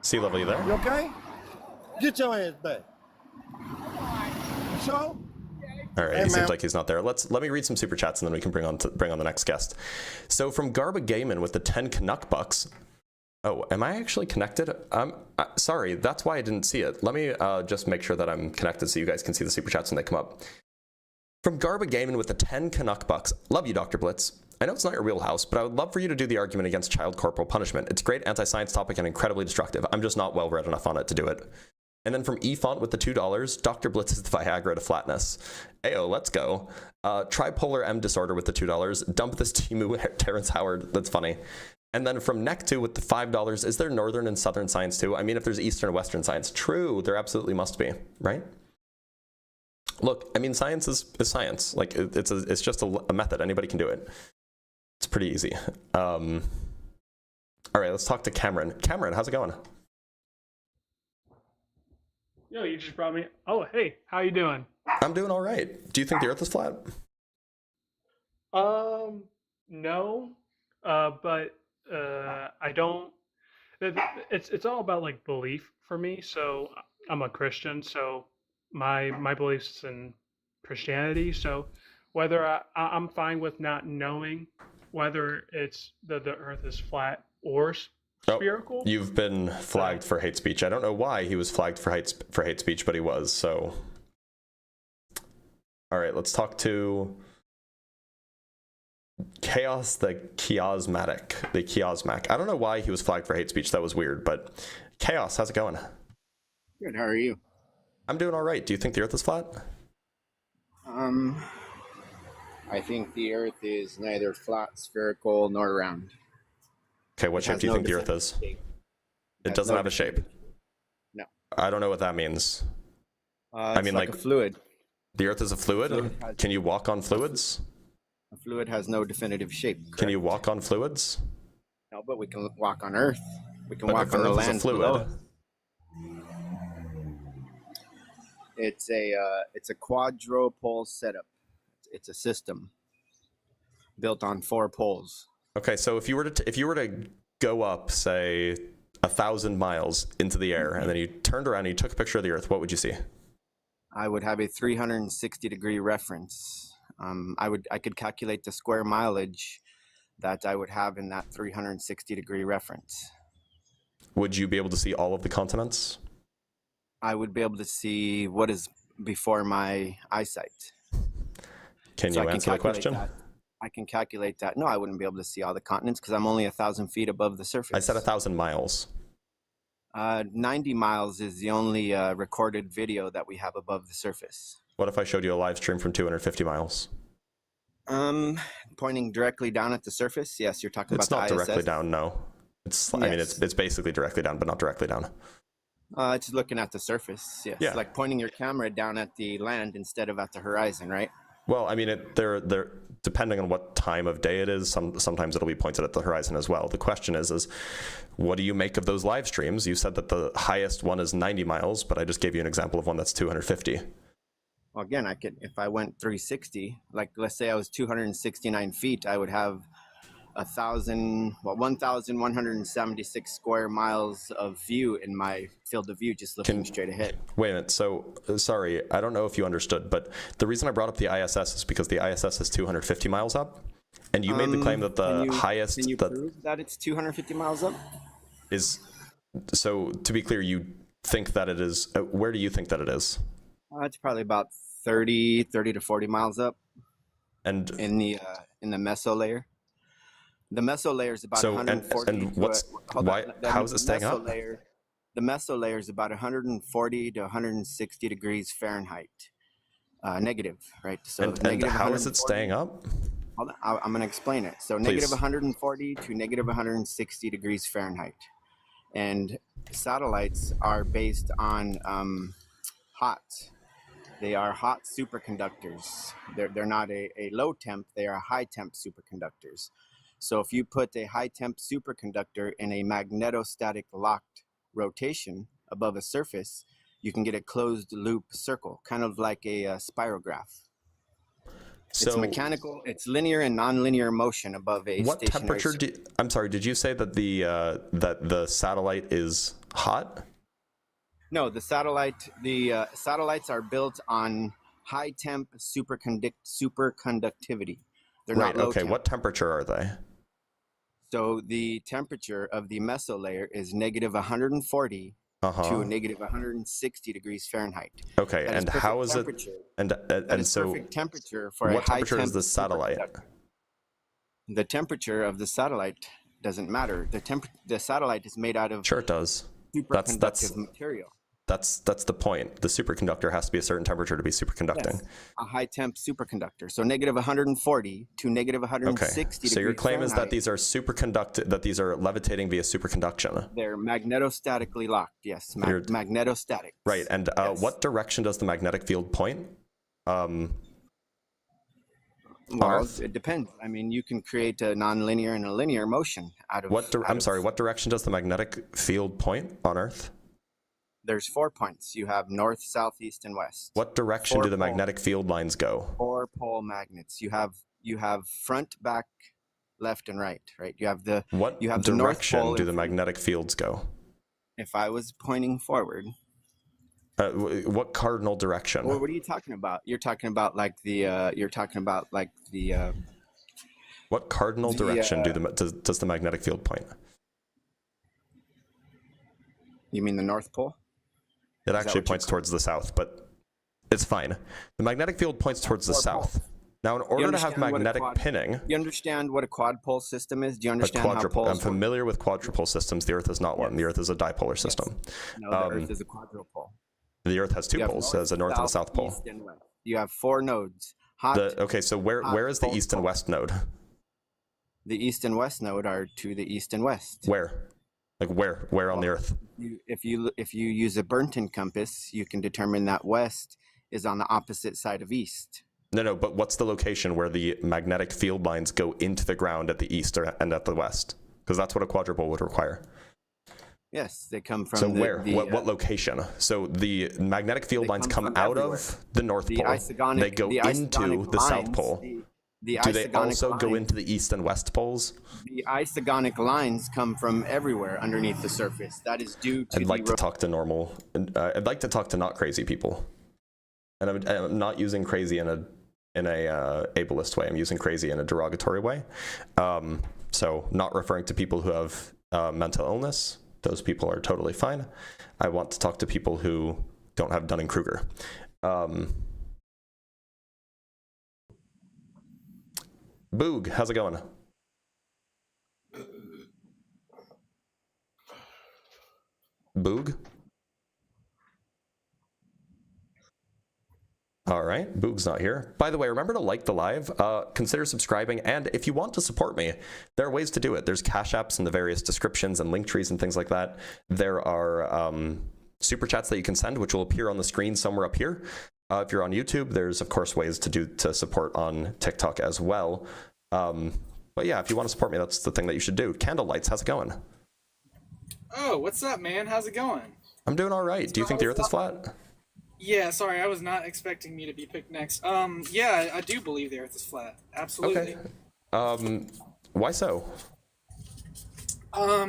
Sea Level, you there? You okay? Get your ass back. So? All right, he seems like he's not there. Let me read some super chats and then we can bring on the next guest. So from Garba Gaiman with the 10 Canuck bucks. Oh, am I actually connected? Sorry, that's why I didn't see it. Let me just make sure that I'm connected so you guys can see the super chats when they come up. From Garba Gaiman with the 10 Canuck bucks. Love you, Dr. Blitz. I know it's not your wheelhouse, but I would love for you to do the argument against child corporal punishment. It's a great anti-science topic and incredibly destructive. I'm just not well read enough on it to do it. And then from eFont with the $2, Dr. Blitz is the Viagra to flatness. Ayo, let's go. Tripolar M disorder with the $2. Dump this Timu, Terrence Howard. That's funny. And then from Neck2 with the $5, is there northern and southern science too? I mean, if there's eastern and western science, true, there absolutely must be, right? Look, I mean, science is science. Like, it's just a method. Anybody can do it. It's pretty easy. All right, let's talk to Cameron. Cameron, how's it going? Yo, you just brought me. Oh, hey, how you doing? I'm doing all right. Do you think the Earth is flat? No, but I don't. It's all about like belief for me. So I'm a Christian, so my beliefs in Christianity. So whether I'm fine with not knowing whether it's the Earth is flat or spherical. Oh, you've been flagged for hate speech. I don't know why he was flagged for hate speech, but he was. So, all right, let's talk to Chaos the Chiasmac. I don't know why he was flagged for hate speech. That was weird, but Chaos, how's it going? Good. How are you? I'm doing all right. Do you think the Earth is flat? I think the Earth is neither flat, spherical, nor round. Okay, what shape do you think the Earth is? It doesn't have a shape. No. I don't know what that means. I mean, like a fluid. The Earth is a fluid? Can you walk on fluids? A fluid has no definitive shape. Correct? Can you walk on fluids? No, but we can walk on Earth. We can but walk on the land below. It's a quadrupole setup. It's a system built on 4 poles. Okay, so if you were to go up, say, 1,000 miles into the air, and then you turned around and you took a picture of the Earth, what would you see? I would have a 360-degree reference. I could calculate the square mileage that I would have in that 360-degree reference. Would you be able to see all of the continents? I would be able to see what is before my eyesight. Can you answer the question? I can calculate that. No, I wouldn't be able to see all the continents because I'm only 1,000 feet above the surface. I said 1,000 miles. 90 miles is the only recorded video that we have above the surface. What if I showed you a live stream from 250 miles? Pointing directly down at the surface? Yes, you're talking about the ISS? It's not directly down, no. It's, yes. I mean, it's basically directly down, but not directly down. It's looking at the surface, yes. Yeah. Like pointing your camera down at the land instead of at the horizon, right? Well, I mean, depending on what time of day it is, sometimes it'll be pointed at the horizon as well. The question is what do you make of those live streams? You said that the highest one is 90 miles, but I just gave you an example of one that's 250. Well, again, I could, if I went 360, like let's say I was 269 feet, I would have 1,176 square miles of view in my field of view, just looking straight ahead. Wait a minute. So, sorry, I don't know if you understood, but the reason I brought up the ISS is because the ISS is 250 miles up, and you made the claim that the highest... Can you prove that it's 250 miles up? So, to be clear, you think that it is... where do you think that it is? It's probably about 30 to 40 miles up. And in the meso layer. The meso layer is about 140. And how is it staying up? The meso layer is about 140 to 160 degrees Fahrenheit, negative, right? So and how is it staying up? Hold on, I'm going to explain it. So negative 140 to negative 160 degrees Fahrenheit, and satellites are based on hot. They are hot superconductors. They're not a low temp. They are high temp superconductors. So if you put a high temp superconductor in a magnetostatic locked rotation above a surface, you can get a closed loop circle, kind of like a spirograph. So it's mechanical, it's linear and nonlinear motion above a what temperature I'm sorry, did you say that the satellite is hot? No, the satellites are built on high temp superconductivity. They're right, not low okay, temp. What temperature are they? So the temperature of the meso layer is negative 140 to negative 160 degrees Fahrenheit. Okay, and how is it? And so, perfect temperature for what a high temperature is the satellite? The temperature of the satellite doesn't matter. The satellite is made out of sure it does. Superconductive material. That's the point. The superconductor has to be a certain temperature to be superconducting. Yes, a high temp superconductor. So negative 140 to negative 160 degrees. So your claim Fahrenheit. is that these are that these are levitating via superconduction. They're magnetostatically locked. Yes, magnetostatic. Right. And yes. What direction does the magnetic field point? Well, it depends. I mean, you can create a nonlinear and a linear motion out of. What direction does the magnetic field point on Earth? There's 4 points. You have north, south, east, and west. What direction do the magnetic field lines go? 4 pole magnets. You have front, back, left, and right. Right. You have the what direction do the magnetic fields go? If I was pointing forward. What cardinal direction? What are you talking about? You're talking about like the. What cardinal direction does the magnetic field point? You mean the North Pole? It actually points towards the south, but it's fine. The magnetic field points towards the south. Now, in order to have magnetic pinning... You understand what a quadpole system is? Do you understand how poles I'm familiar with quadrupole systems. The Earth is not one. The Earth is a dipolar system. No, the Earth is a quadrupole. The Earth has 2 poles, as a north and a south pole. East and west. You have 4 nodes. Okay, so where is the east and west node? The east and west node are to the east and west. Where? Like where on the Earth? If you use a Burnton compass, you can determine that west is on the opposite side of east. No, but what's the location where the magnetic field lines go into the ground at the east and at the west? Because that's what a quadrupole would require. Yes, they come from. So what location? So the magnetic field lines come out of the North Pole. They go into the South Pole. Do they also go into the east and west poles? The isogonic lines come from everywhere underneath the surface. That is due to. I'd like to talk to not crazy people, and I'm not using crazy in a ableist way. I'm using crazy in a derogatory way. So not referring to people who have mental illness. Those people are totally fine. I want to talk to people who don't have Dunning-Kruger. Boog, how's it going? Boog? All right, Boog's not here. By the way, remember to like the live, consider subscribing, and if you want to support me, there are ways to do it. There's Cash Apps in the various descriptions and link trees and things like that. There are super chats that you can send, which will appear on the screen somewhere up here. If you're on YouTube, there's of course ways to support on TikTok as well. But yeah, if you want to support me, that's the thing that you should do. Candlelights, how's it going? Oh, what's up, man? How's it going? I'm doing all right. Do you think the Earth is flat? Yeah, sorry, I was not expecting me to be picked next. Yeah, I do believe the Earth is flat. Absolutely. Okay. Why so?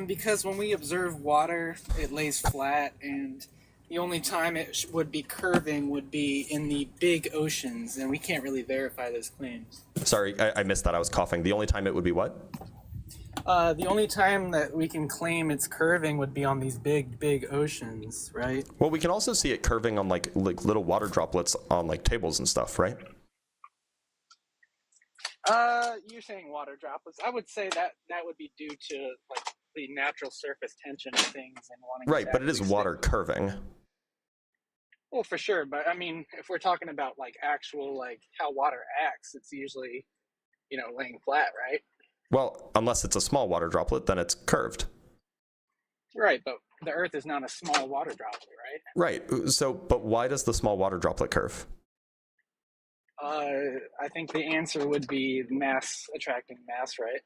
Because when we observe water, it lays flat, and the only time it would be curving would be in the big oceans, and we can't really verify those claims. Sorry, I missed that. I was coughing. The only time it would be what? The only time that we can claim it's curving would be on these big oceans, right? Well, we can also see it curving on like little water droplets on like tables and stuff, right? You're saying water droplets. I would say that would be due to like the natural surface tension of things and wanting. Right, but it is water curving. Well, for sure, but I mean, if we're talking about like actual like how water acts, it's usually, laying flat, right? Well, unless it's a small water droplet, then it's curved. Right, but the Earth is not a small water droplet, right? Right. So, but why does the small water droplet curve? I think the answer would be mass attracting mass, right?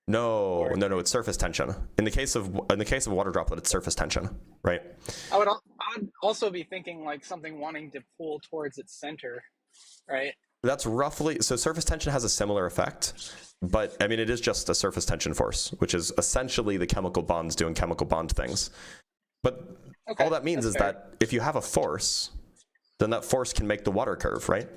No, it's surface tension. In the case of water droplet, it's surface tension, right? I would also be thinking like something wanting to pull towards its center, right? That's roughly, so surface tension has a similar effect, but I mean, it is just a surface tension force, which is essentially the chemical bonds doing chemical bond things. But all that means is that if you have a force, then that force can make the water curve, right?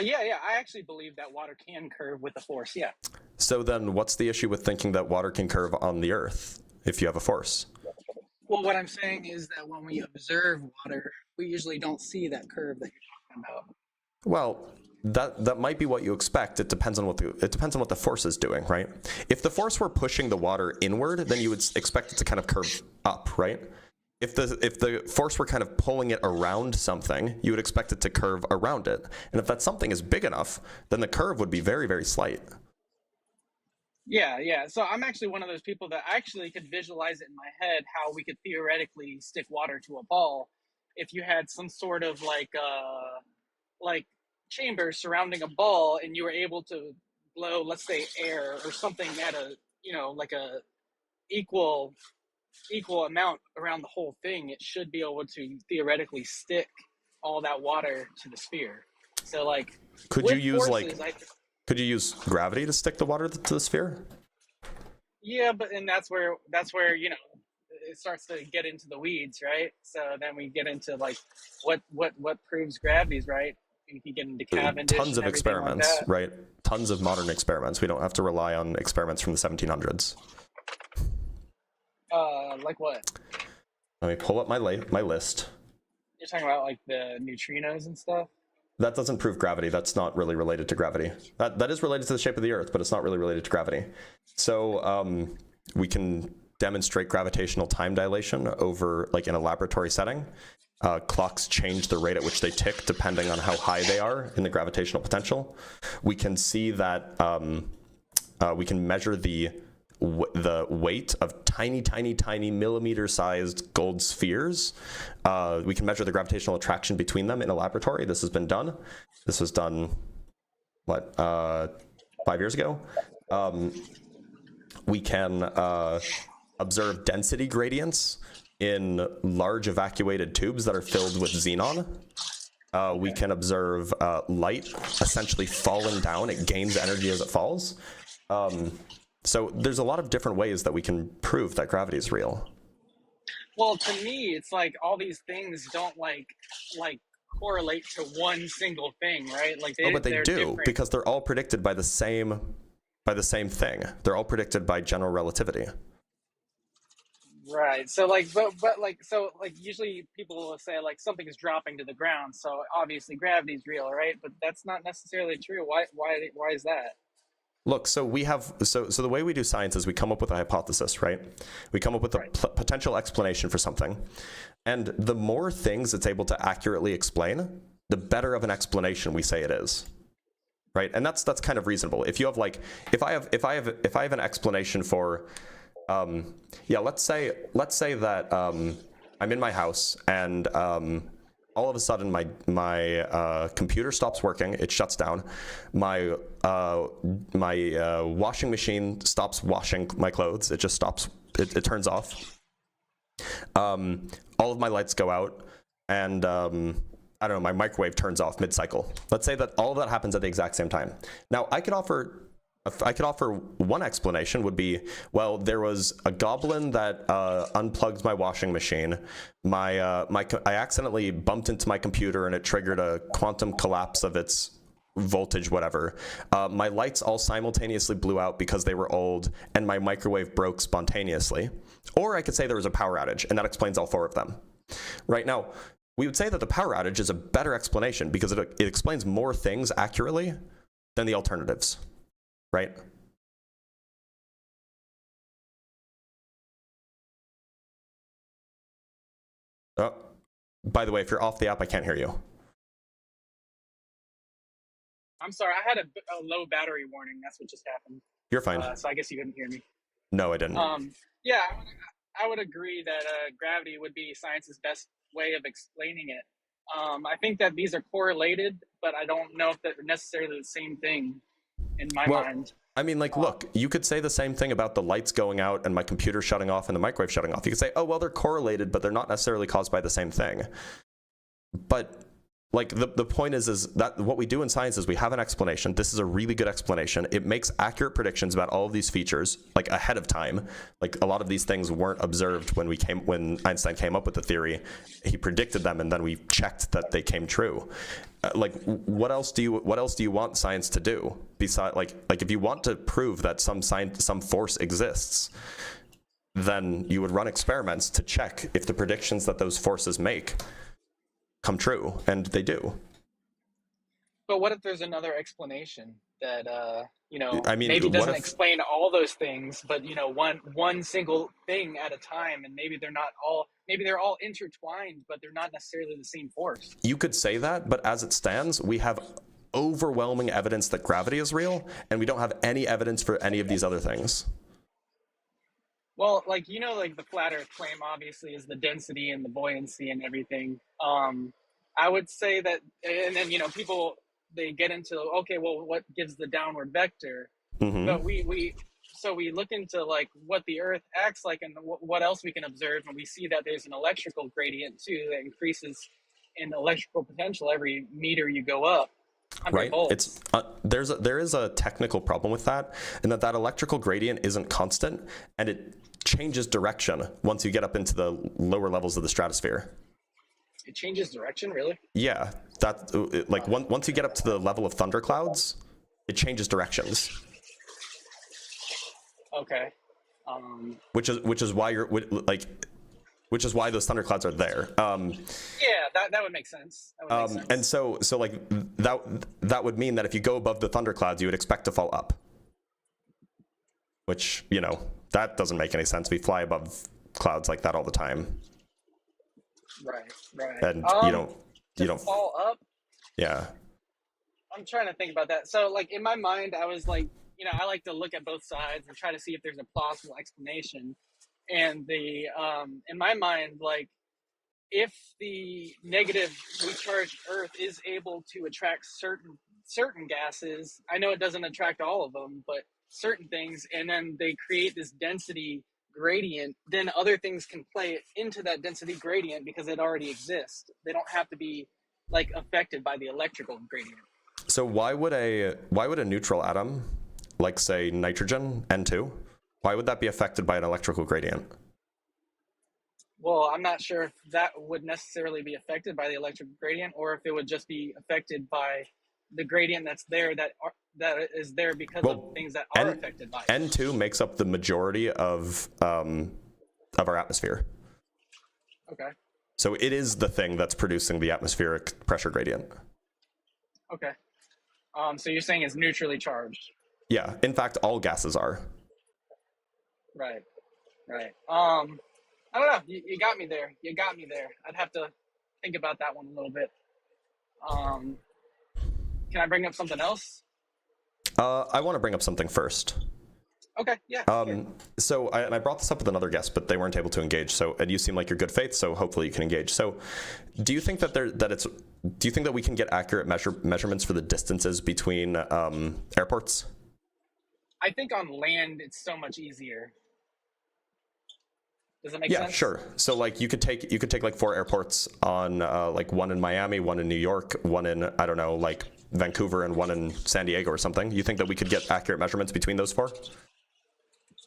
Yeah. I actually believe that water can curve with a force, yeah. So then what's the issue with thinking that water can curve on the Earth if you have a force? Well, what I'm saying is that when we observe water, we usually don't see that curve that you're talking about. Well, that might be what you expect. It depends on what the force is doing, right? If the force were pushing the water inward, then you would expect it to kind of curve up, right? If the force were kind of pulling it around something, you would expect it to curve around it. And if that something is big enough, then the curve would be very, very slight. Yeah. So I'm actually one of those people that actually could visualize it in my head how we could theoretically stick water to a ball if you had some sort of like chamber surrounding a ball and you were able to blow, let's say, air or something at a like a equal amount around the whole thing. It should be able to theoretically stick all that water to the sphere. So like, could you use gravity to stick the water to the sphere? Yeah, but and that's where it starts to get into the weeds, right? So then we get into like what proves gravity's right. You can get into Cavendish. Tons of experiments, like right? Tons of modern experiments. We don't have to rely on experiments from the 1700s. Like what? Let me pull up my list. You're talking about like the neutrinos and stuff? That doesn't prove gravity. That's not really related to gravity. That is related to the shape of the Earth, but it's not really related to gravity. So we can demonstrate gravitational time dilation over, like in a laboratory setting. Clocks change the rate at which they tick depending on how high they are in the gravitational potential. We can see that we can measure the weight of tiny millimeter-sized gold spheres. We can measure the gravitational attraction between them in a laboratory. This has been done. This was done, 5 years ago? We can observe density gradients in large evacuated tubes that are filled with xenon. We can observe light essentially falling down. It gains energy as it falls. So there's a lot of different ways that we can prove that gravity is real. Well, to me, it's like all these things don't like correlate to one single thing, right? Like but they do different. Because they're all predicted by the same thing. They're all predicted by general relativity. Right. So like, but usually people will say like something is dropping to the ground, so obviously gravity is real, right? But that's not necessarily true. Why is that? Look, so we have so the way we do science is we come up with a hypothesis, right? We come up with a potential explanation for something, and the more things it's able to accurately explain, the better of an explanation we say it is, right? And that's kind of reasonable. If you have like, if I have an explanation for, let's say that I'm in my house and all of a sudden my computer stops working. It shuts down. My washing machine stops washing my clothes. It just stops. It turns off. All of my lights go out, and I don't know, my microwave turns off mid-cycle. Let's say that all of that happens at the exact same time. Now, I could offer one explanation would be, well, there was a goblin that unplugged my washing machine. I accidentally bumped into my computer and it triggered a quantum collapse of its voltage, whatever. My lights all simultaneously blew out because they were old, and my microwave broke spontaneously. Or I could say there was a power outage, and that explains all four of them. Right now, we would say that the power outage is a better explanation because it explains more things accurately than the alternatives. Right? Oh, by the way, if you're off the app, I can't hear you. I'm sorry, I had a low battery warning. That's what just happened. You're fine. So I guess you couldn't hear me. No, I didn't. Yeah, I would agree that gravity would be science's best way of explaining it. I think that these are correlated, but I don't know if they're necessarily the same thing in my mind. I mean, like, look, you could say the same thing about the lights going out and my computer shutting off and the microwave shutting off. You could say, oh, well, they're correlated, but they're not necessarily caused by the same thing. But, like, the point is that what we do in science is we have an explanation. This is a really good explanation. It makes accurate predictions about all of these features, like, ahead of time. Like, a lot of these things weren't observed when Einstein came up with the theory. He predicted them, and then we checked that they came true. Like, what else do you want science to do besides like if you want to prove that some force exists, then you would run experiments to check if the predictions that those forces make come true, and they do. But what if there's another explanation that I mean, maybe doesn't explain all those things, but one single thing at a time, and maybe they're all intertwined, but they're not necessarily the same force. You could say that, but as it stands, we have overwhelming evidence that gravity is real, and we don't have any evidence for any of these other things. Well, like the flat Earth claim obviously is the density and the buoyancy and everything. I would say that, and then people, they get into, okay, well, what gives the downward vector? Mm-hmm. But we look into like what the Earth acts like and what else we can observe, and we see that there's an electrical gradient too that increases in electrical potential every meter you go up. Right. Volts. It's there is a technical problem with that, and that electrical gradient isn't constant, and it changes direction once you get up into the lower levels of the stratosphere. It changes direction, really? Yeah, once you get up to the level of thunderclouds, it changes directions. Okay. Which is why which is why those thunderclouds are there. Yeah, that would make sense. That would make sense. And so like that would mean that if you go above the thunderclouds, you would expect to fall up. Which, that doesn't make any sense. We fly above clouds like that all the time. Right. And you don't fall up. Yeah. I'm trying to think about that. So, like, in my mind, I was like, I like to look at both sides and try to see if there's a plausible explanation. And in my mind, like, if the negatively charged Earth is able to attract certain gases, I know it doesn't attract all of them, but certain things, and then they create this density gradient, then other things can play into that density gradient because it already exists. They don't have to be like affected by the electrical gradient. So why would a neutral atom, like say nitrogen, N2, why would that be affected by an electrical gradient? Well, I'm not sure if that would necessarily be affected by the electrical gradient, or if it would just be affected by the gradient that's there that is there because of things that are affected by it. N2 makes up the majority of our atmosphere. Okay. So it is the thing that's producing the atmospheric pressure gradient. Okay. So you're saying it's neutrally charged? Yeah. In fact, all gases are. Right. I don't know. You got me there. I'd have to think about that one a little bit. Can I bring up something else? I want to bring up something first. Okay, yeah. Sure. So I brought this up with another guest, but they weren't able to engage. So, and you seem like you're good faith, so hopefully you can engage. So, do you think that do you think that we can get accurate measurements for the distances between airports? I think on land it's so much easier. Does that make sense? Yeah, sure. So like you could take like 4 airports on like one in Miami, one in New York, one in, I don't know, like Vancouver, and one in San Diego or something. You think that we could get accurate measurements between those 4?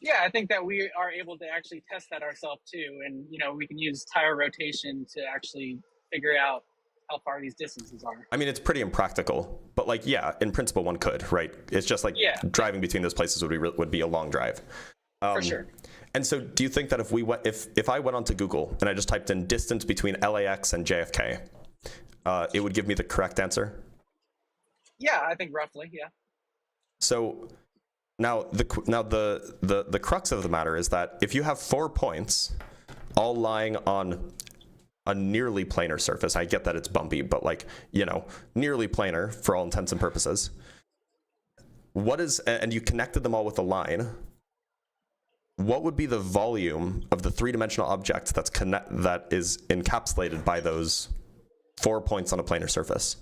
Yeah, I think that we are able to actually test that ourselves too, and we can use tire rotation to actually figure out how far these distances are. I mean, it's pretty impractical, but like, yeah, in principle one could, right? It's just like driving between those places would be a long drive. For sure. And so, do you think that if I went onto Google and I just typed in distance between LAX and JFK, it would give me the correct answer? Yeah, I think roughly, yeah. So now the crux of the matter is that if you have 4 points all lying on a nearly planar surface, I get that it's bumpy, but like, nearly planar for all intents and purposes. And you connected them all with a line. What would be the volume of the 3-dimensional object that is encapsulated by those 4 points on a planar surface?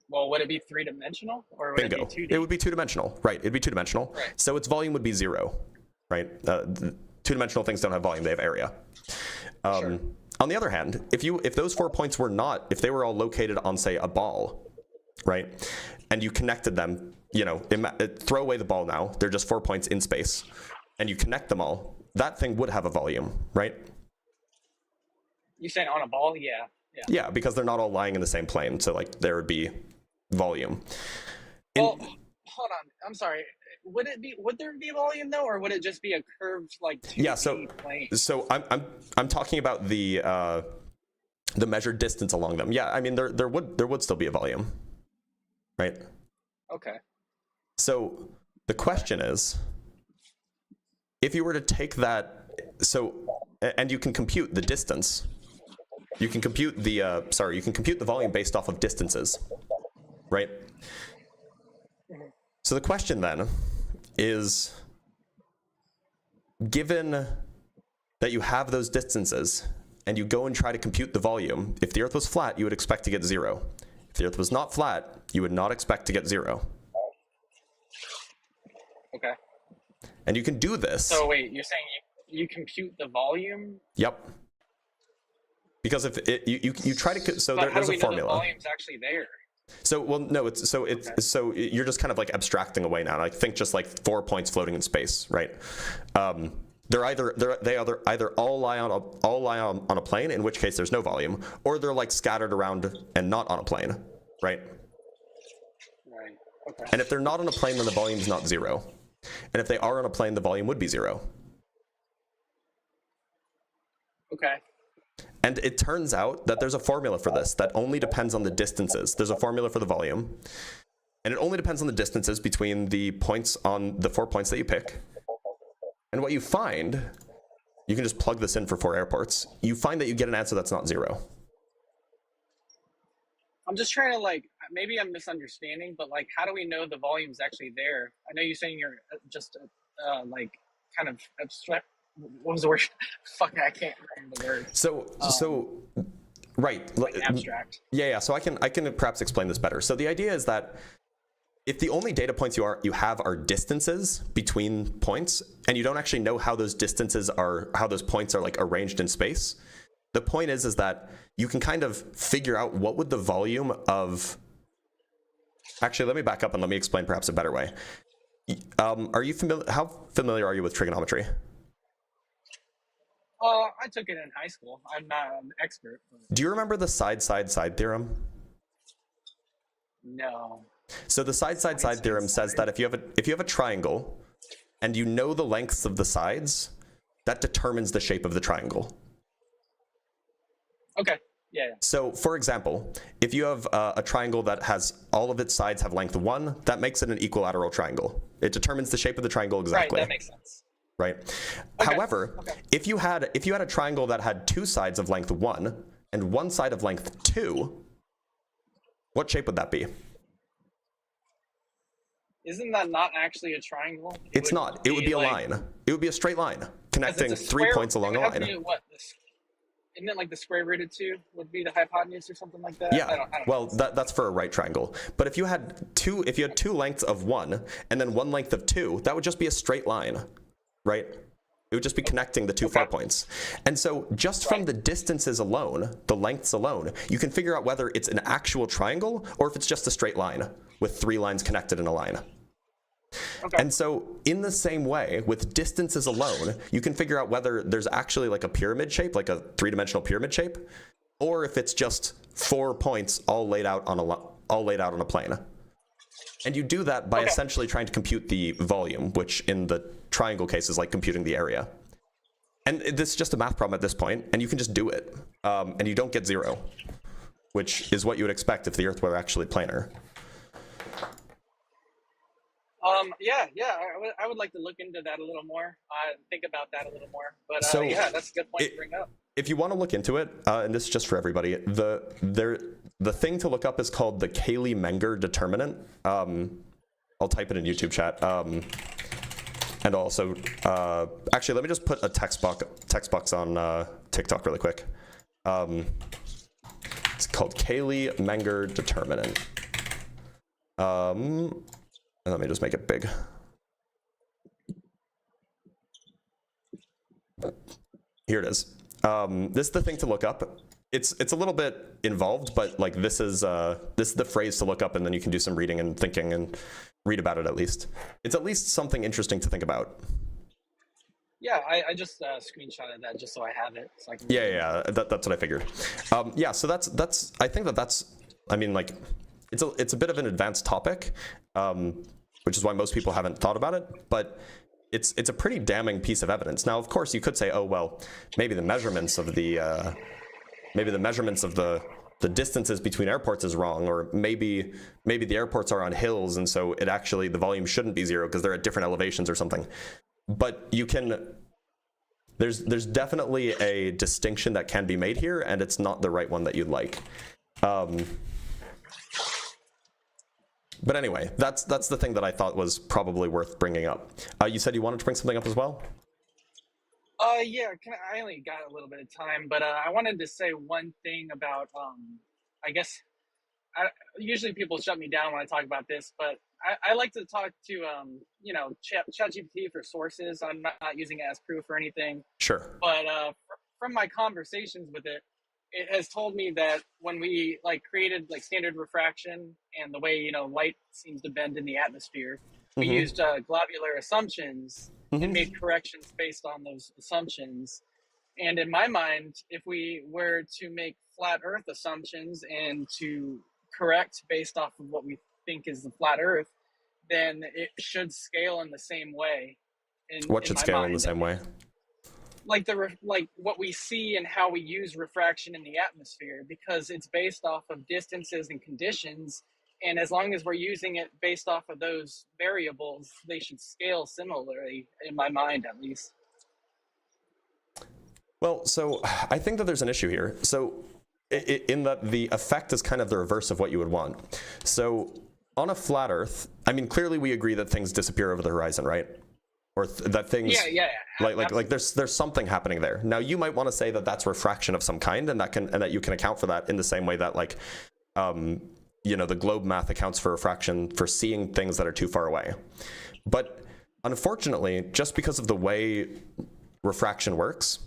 Well, would it be 3-dimensional or would Bingo. it be 2D? It would be 2-dimensional, right? It'd be 2-dimensional. Right. So its volume would be 0, right? 2-dimensional things don't have volume; they have area. Sure. On the other hand, if those 4 points if they were all located on, say, a ball, right, and you connected them, throw away the ball now; they're just 4 points in space, and you connect them all, that thing would have a volume, right? You saying on a ball? Yeah. Yeah, because they're not all lying in the same plane, so like there would be volume. Well, hold on. I'm sorry. Would there be volume though, or would it just be a curved like 2D plane? So I'm talking about the measured distance along them. Yeah, I mean there would still be a volume, right? Okay. So the question is, if you were to take that, and you can compute the distance. You can compute the volume based off of distances, right? So the question then is, given that you have those distances and you go and try to compute the volume, if the Earth was flat, you would expect to get 0. If the Earth was not flat, you would not expect to get 0. Okay. And you can do this. So wait, you're saying you compute the volume? Yep. Because if you try to, there's a formula. How do we know the volume's actually there? So so you're just kind of like abstracting away now. Like think just like 4 points floating in space, right? They either all lie on a plane, in which case there's no volume, or they're like scattered around and not on a plane, right? Right. Okay. And if they're not on a plane, then the volume's not 0. And if they are on a plane, the volume would be 0. Okay. And it turns out that there's a formula for this that only depends on the distances. There's a formula for the volume, and it only depends on the distances between the points on the 4 points that you pick. And what you find, you can just plug this in for 4 airports, you find that you get an answer that's not 0. I'm just trying to maybe I'm misunderstanding, but how do we know the volume's actually there? I know you're saying you're just kind of abstract. What was the word? Fuck, I can't remember the word. So right. Abstract. Yeah. So I can perhaps explain this better. So the idea is that if the only data points you have are distances between points, and you don't actually know how those points are like arranged in space, the point is that you can kind of figure out what would the volume of. Actually, let me back up and let me explain perhaps a better way. Are you familiar? How familiar are you with trigonometry? I took it in high school. I'm not an expert. Do you remember the side theorem? No. So the side theorem says that if you have a triangle and you know the lengths of the sides, that determines the shape of the triangle. Okay. Yeah. So for example, if you have a triangle that has all of its sides have length 1, that makes it an equilateral triangle. It determines the shape of the triangle exactly. Right, that makes sense. Right. Okay. However, if you had a triangle that had 2 sides of length 1 and 1 side of length 2, what shape would that be? isn't that not actually a triangle? It's not. It would be a line. It would be a straight line connecting 3 points along a line. Isn't it like the square root of 2 would be the hypotenuse or something like that? Yeah. I don't well, that's for a right triangle. But if you had two lengths of 1 and then 1 length of 2, that would just be a straight line, right? It would just be connecting the 2 far points. And so just from the distances alone, the lengths alone, you can figure out whether it's an actual triangle or if it's just a straight line with 3 lines connected in a line. Okay. And so in the same way, with distances alone, you can figure out whether there's actually like a pyramid shape, like a 3-dimensional pyramid shape, or if it's just 4 points all laid out on a plane. And you do that by essentially trying to compute the volume, which in the triangle case is like computing the area. And this is just a math problem at this point, and you can just do it. And you don't get 0, which is what you would expect if the Earth were actually planar. I would like to look into that a little more. Think about that a little more. But that's a good point to bring up. If you want to look into it, and this is just for everybody, the thing to look up is called the Cayley-Menger determinant. I'll type it in YouTube chat. And also, actually, let me just put a text box on TikTok really quick. It's called Cayley-Menger determinant. And let me just make it big. Here it is. This is the thing to look up. It's a little bit involved, but like this is the phrase to look up, and then you can do some reading and thinking and read about it at least. It's at least something interesting to think about. Yeah, I just screenshotted that just so I have it. So I can that's what I figured. So that's I think that's I mean, like it's a bit of an advanced topic, which is why most people haven't thought about it, but it's a pretty damning piece of evidence. Now, of course, you could say, oh well, maybe the measurements of the distances between airports is wrong, or maybe the airports are on hills, and so the volume shouldn't be 0 because they're at different elevations or something. But there's definitely a distinction that can be made here, and it's not the right one that you'd like. But anyway, that's the thing that I thought was probably worth bringing up. You said you wanted to bring something up as well? I only got a little bit of time, but I wanted to say one thing about, usually people shut me down when I talk about this, but I like to talk to, ChatGPT for sources. I'm not using it as proof or anything. Sure. But from my conversations with it, it has told me that when we created standard refraction and the way, light seems to bend in the atmosphere, we used globular assumptions and made corrections based on those assumptions. And in my mind, if we were to make flat Earth assumptions and to correct based off of what we think is the flat Earth, then it should scale in the same way. What should scale in the same way? Like what we see and how we use refraction in the atmosphere, because it's based off of distances and conditions. And as long as we're using it based off of those variables, they should scale similarly, in my mind, at least. Well, so I think that there's an issue here. So in that the effect is kind of the reverse of what you would want. So on a flat Earth, I mean, clearly we agree that things disappear over the horizon, right? Or that things like there's something happening there. Now you might want to say that that's refraction of some kind, and that you can account for that in the same way that the globe math accounts for refraction for seeing things that are too far away. But unfortunately, just because of the way refraction works,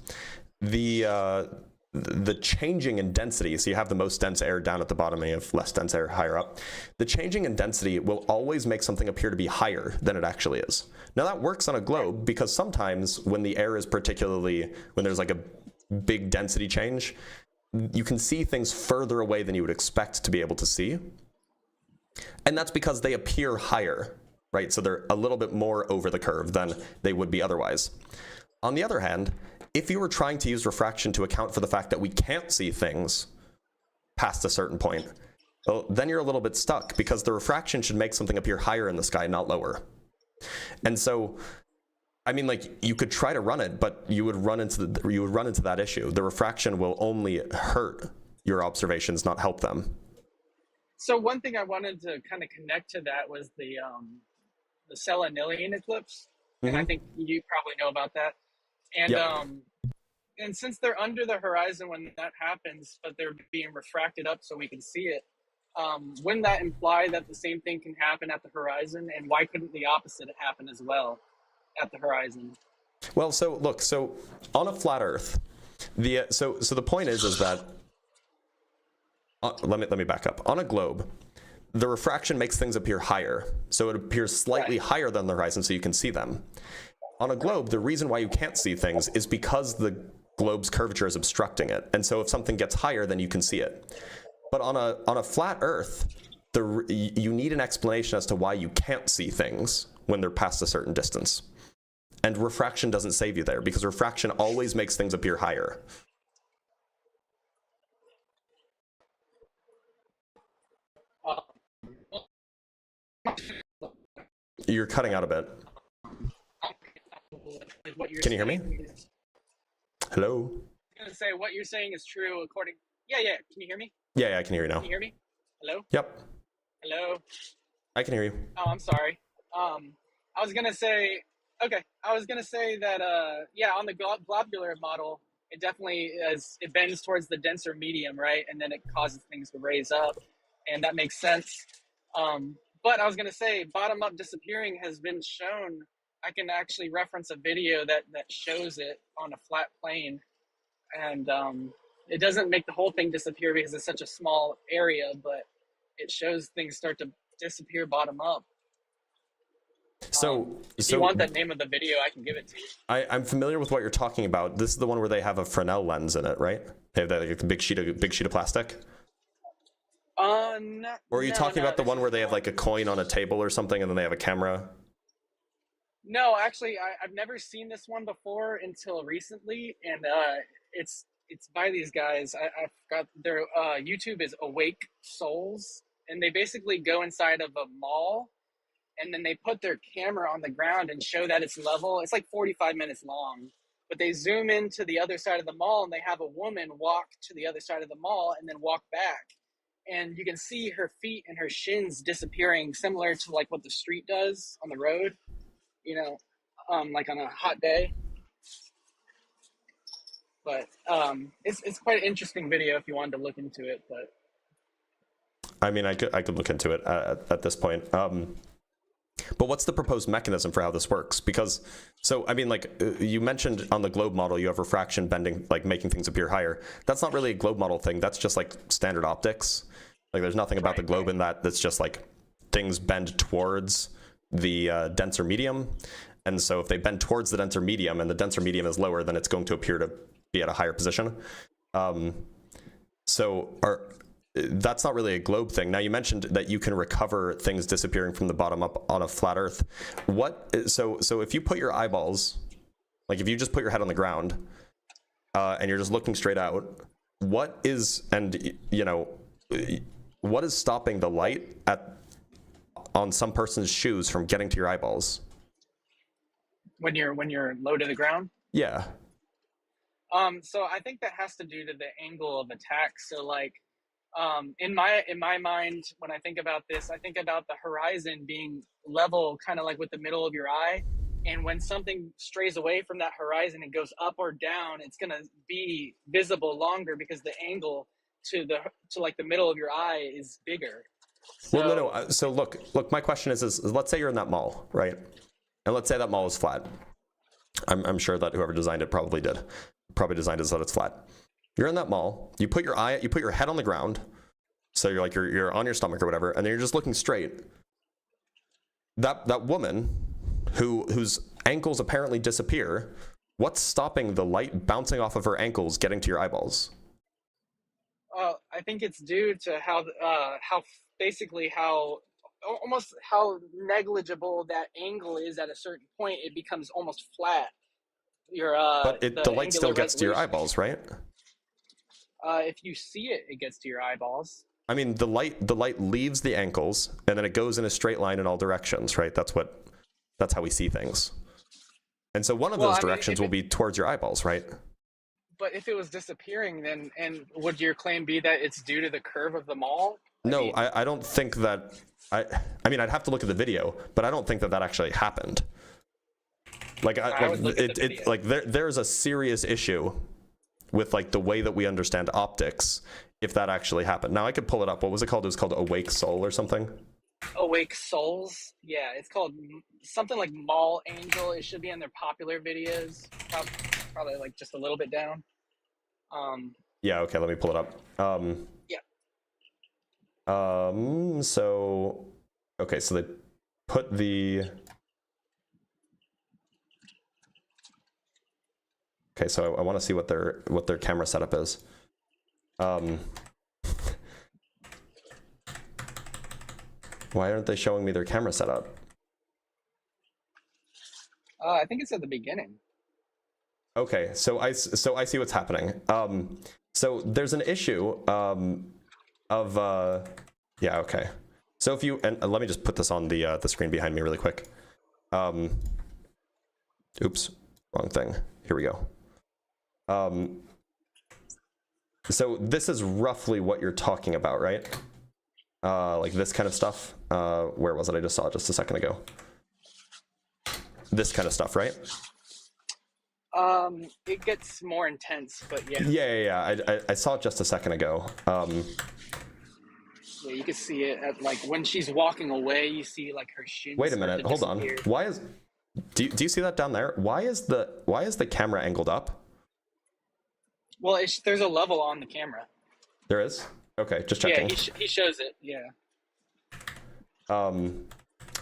the changing in density, so you have the most dense air down at the bottom and you have less dense air higher up, the changing in density will always make something appear to be higher than it actually is. Now that works on a globe because sometimes when the air is when there's like a big density change, you can see things further away than you would expect to be able to see. And that's because they appear higher, right? So they're a little bit more over the curve than they would be otherwise. On the other hand, if you were trying to use refraction to account for the fact that we can't see things past a certain point, well, then you're a little bit stuck because the refraction should make something appear higher in the sky, not lower. And so, I mean, you could try to run it, but you would run into that issue. The refraction will only hurt your observations, not help them. So one thing I wanted to kind of connect to that was Selenilian eclipse, and I think you probably know about that. And and since they're under the horizon when that happens, but they're being refracted up so we can see it, wouldn't that imply that the same thing can happen at the horizon? And why couldn't the opposite happen as well at the horizon? Well, so look, so on a flat Earth, so the point is that let me back up. On a globe, the refraction makes things appear higher, so it appears slightly higher than the horizon, so you can see them. On a globe, the reason why you can't see things is because the globe's curvature is obstructing it, and so if something gets higher, then you can see it. But on a flat Earth, you need an explanation as to why you can't see things when they're past a certain distance. And refraction doesn't save you there, because refraction always makes things appear higher. You're cutting out a bit. Can you hear me? Hello? I was going to say, what you're saying is true according... Yeah. Can you hear me? Yeah, I can hear you now. Can you hear me? Hello? Yep. Hello? I can hear you. Oh, I'm sorry. I was going to say... Okay, I was going to say that, on the globular model, it definitely it bends towards the denser medium, right? And then it causes things to raise up, and that makes sense. But I was going to say, bottom-up disappearing has been shown. I can actually reference a video that shows it on a flat plane, and it doesn't make the whole thing disappear because it's such a small area, but it shows things start to disappear bottom up. So, if you want the name of the video, I can give it to you. I'm familiar with what you're talking about. This is the one where they have a Fresnel lens in it, right? They have that like, big sheet of plastic. No, or are you talking about the one where they have like a coin on a table or something, and then they have a camera? No, actually, I've never seen this one before until recently, and it's by these guys. I forgot their YouTube is Awake Souls, and they basically go inside of a mall. And then they put their camera on the ground and show that it's level. It's like 45 minutes long. But they zoom into the other side of the mall, and they have a woman walk to the other side of the mall and then walk back. And you can see her feet and her shins disappearing, similar to like what the street does on the road, like on a hot day. But it's quite an interesting video if you wanted to look into it. But I mean, I could look into it at this point. But what's the proposed mechanism for how this works? Because, so, I mean, like, you mentioned on the globe model, you have refraction bending, like, making things appear higher. That's not really a globe model thing. That's just, like, standard optics. Like, there's nothing about the globe in that's just, like, things bend towards the denser medium. And so if they bend towards the denser medium, and the denser medium is lower, then it's going to appear to be at a higher position. That's not really a globe thing. Now, you mentioned that you can recover things disappearing from the bottom up on a flat Earth. So if you put your eyeballs, like if you just put your head on the ground and you're just looking straight out, what is stopping the light on some person's shoes from getting to your eyeballs? When you're low to the ground? Yeah. So I think that has to do to the angle of attack. So like, in my mind, when I think about this, I think about the horizon being level, kind of like with the middle of your eye. And when something strays away from that horizon and goes up or down, it's going to be visible longer because the angle to like the middle of your eye is bigger. So, well, no. So look, my question is let's say you're in that mall, right? And let's say that mall is flat. I'm sure that whoever designed it probably designed it so that it's flat. You're in that mall, you put your head on the ground, so you're on your stomach or whatever, and then you're just looking straight. That woman whose ankles apparently disappear, what's stopping the light bouncing off of her ankles getting to your eyeballs? I think it's due to how negligible that angle is at a certain point. It becomes almost flat. But the light still gets to your eyeballs, right? If you see it, it gets to your eyeballs. I mean, the light leaves the ankles and then it goes in a straight line in all directions, right? That's how we see things. And so one of those directions will be towards your eyeballs, right? But if it was disappearing, then would your claim be that it's due to the curve of the mall? No, I don't think that. I mean, I'd have to look at the video, but I don't think that actually happened. Like, there's a serious issue with like the way that we understand optics if that actually happened. Now I could pull it up. What was it called? It was called Awake Soul or something. Awake Souls. Yeah, it's called something like Mall Angel. It should be in their popular videos. Probably like just a little bit down. Yeah. Okay. Let me pull it up. Yeah. So, okay. So they put the. Okay, so I want to see what their camera setup is. Why aren't they showing me their camera setup? I think it's at the beginning. Okay, so I see what's happening. So there's an issue of yeah, okay. So if you and let me just put this on the screen behind me really quick. Oops, wrong thing. Here we go. So this is roughly what you're talking about, right? Like this kind of stuff. Where was it? I just saw it just a second ago. This kind of stuff, right? It gets more intense, but yeah. Yeah. I saw it just a second ago. Yeah, you can see it at like when she's walking away. You see like her shins. Wait a minute, hold on. Why is? Do you see that down there? Why is the camera angled up? Well, there's a level on the camera. There is? Okay, just checking. Yeah, he shows it. Yeah.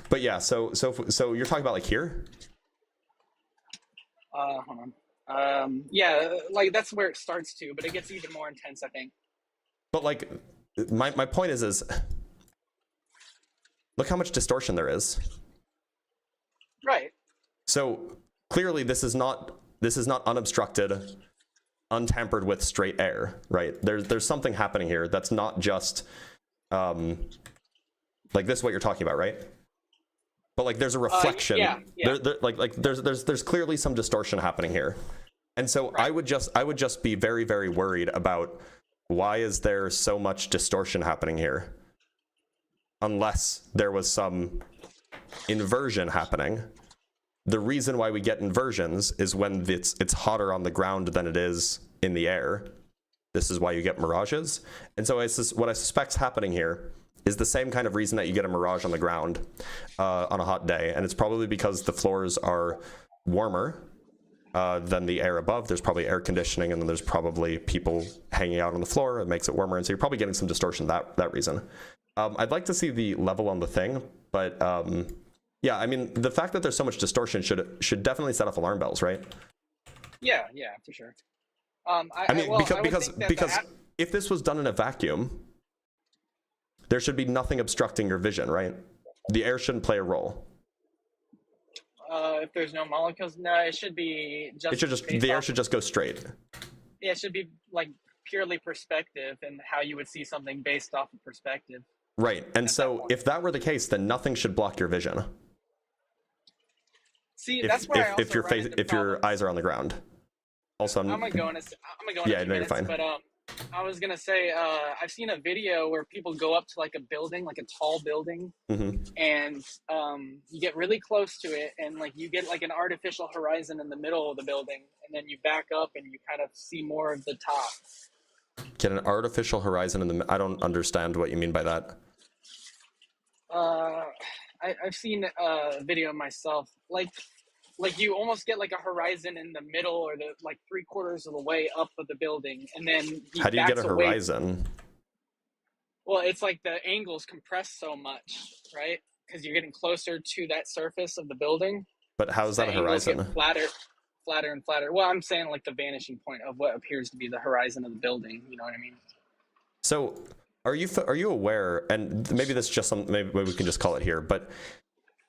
But yeah, so you're talking about like here? Hold on. Yeah, like that's where it starts to, but it gets even more intense, I think. But like, my point is look how much distortion there is. Right. So clearly this is not unobstructed, untampered with straight air, right? There's something happening here that's not just like this is what you're talking about, right? But like there's a reflection. Yeah. There's clearly some distortion happening here. And so right. I would just be very, very worried about why is there so much distortion happening here? Unless there was some inversion happening. The reason why we get inversions is when it's hotter on the ground than it is in the air. This is why you get mirages. And so what I suspect's happening here is the same kind of reason that you get a mirage on the ground on a hot day. And it's probably because the floors are warmer than the air above. There's probably air conditioning, and then there's probably people hanging out on the floor. It makes it warmer. And so you're probably getting some distortion that reason. I'd like to see the level on the thing, but yeah, I mean, the fact that there's so much distortion should definitely set off alarm bells, right? Yeah, for sure. Because if this was done in a vacuum, there should be nothing obstructing your vision, right? The air shouldn't play a role. If there's no molecules, no, it should be just. The air should just go straight. Yeah, it should be like purely perspective and how you would see something based off of perspective. Right, and so if that were the case, then nothing should block your vision. See, that's where if your eyes are on the ground. Also, I'm gonna go in. Yeah, no, you're fine. But I was gonna say I've seen a video where people go up to like a building, like a tall building, and you get really close to it, and like you get like an artificial horizon in the middle of the building, and then you back up and you kind of see more of the top. Get an artificial horizon in the. I don't understand what you mean by that. I've seen a video myself, like you almost get like a horizon in the middle or the like 3/4 of the way up of the building, and then how do you get a horizon? Well, it's like the angles compress so much, right? Because you're getting closer to that surface of the building. But how is that a horizon? Get flatter and flatter. Well, I'm saying like the vanishing point of what appears to be the horizon of the building. You know what I mean? So. Are you aware, and maybe this is just maybe we can just call it here, but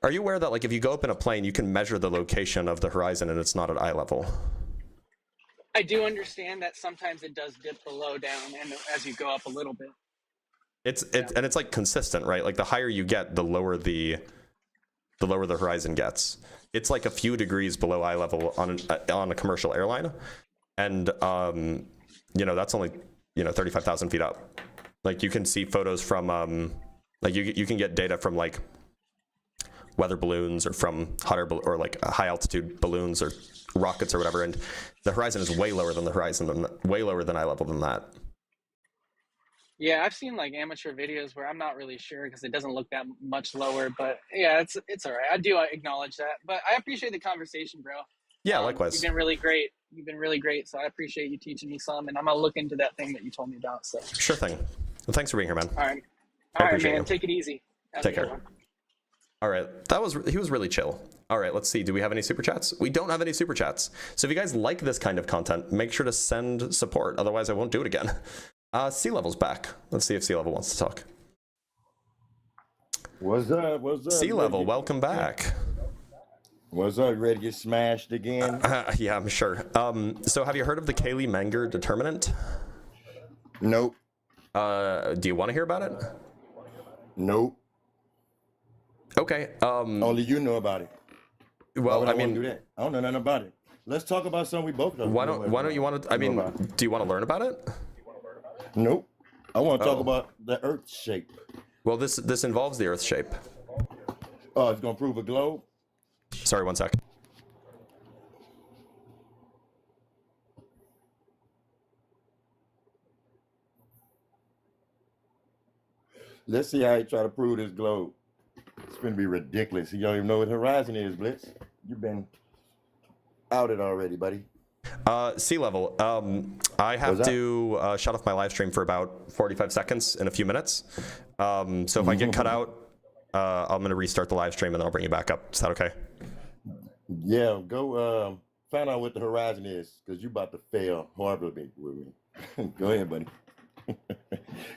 are you aware that like if you go up in a plane, you can measure the location of the horizon and it's not at eye level? I do understand that sometimes it does dip below down, and as you go up a little bit. And it's like consistent, right? Like the higher you get, the lower the horizon gets. It's like a few degrees below eye level on a commercial airline, and that's only 35,000 feet up. Like you can see photos from like you can get data from like weather balloons or from or like high altitude balloons or rockets or whatever, and the horizon is way lower than the horizon, way lower than eye level than that. Yeah, I've seen like amateur videos where I'm not really sure because it doesn't look that much lower, but yeah, it's all right. I do acknowledge that, but I appreciate the conversation, bro. Yeah, likewise. You've been really great. So I appreciate you teaching me some, and I'm gonna look into that thing that you told me about. So sure thing. Well, thanks for being here, man. All right, man. Take it easy. Take care. All right, he was really chill. All right, let's see. Do we have any super chats? We don't have any super chats. So if you guys like this kind of content, make sure to send support. Otherwise, I won't do it again. Sea Level's back. Let's see if Sea Level wants to talk. What's up? Sea Level, welcome back. What's up? Ready to get smashed again? Yeah, I'm sure. So have you heard of the Cayley-Menger determinant? Nope. Do you want to hear about it? Nope. Okay. Only you know about it. Well, I mean, do that? I don't know nothing about it. Let's talk about something we both know. Why don't you want to? I mean, do you want to learn about it? Nope. I want to talk about the Earth shape. Well, this involves the Earth shape. Oh, it's gonna prove a globe. Sorry, one sec. Let's see how you try to prove this globe. It's gonna be ridiculous. You don't even know what horizon is, Blitz. You've been outed already, buddy. Sea Level, I have to shut off my live stream for about 45 seconds in a few minutes. So if I get cut out, I'm going to restart the live stream and then I'll bring you back up. Is that okay? Yeah, go find out what the horizon is, because you're about to fail horribly with me. Go ahead, buddy. I'm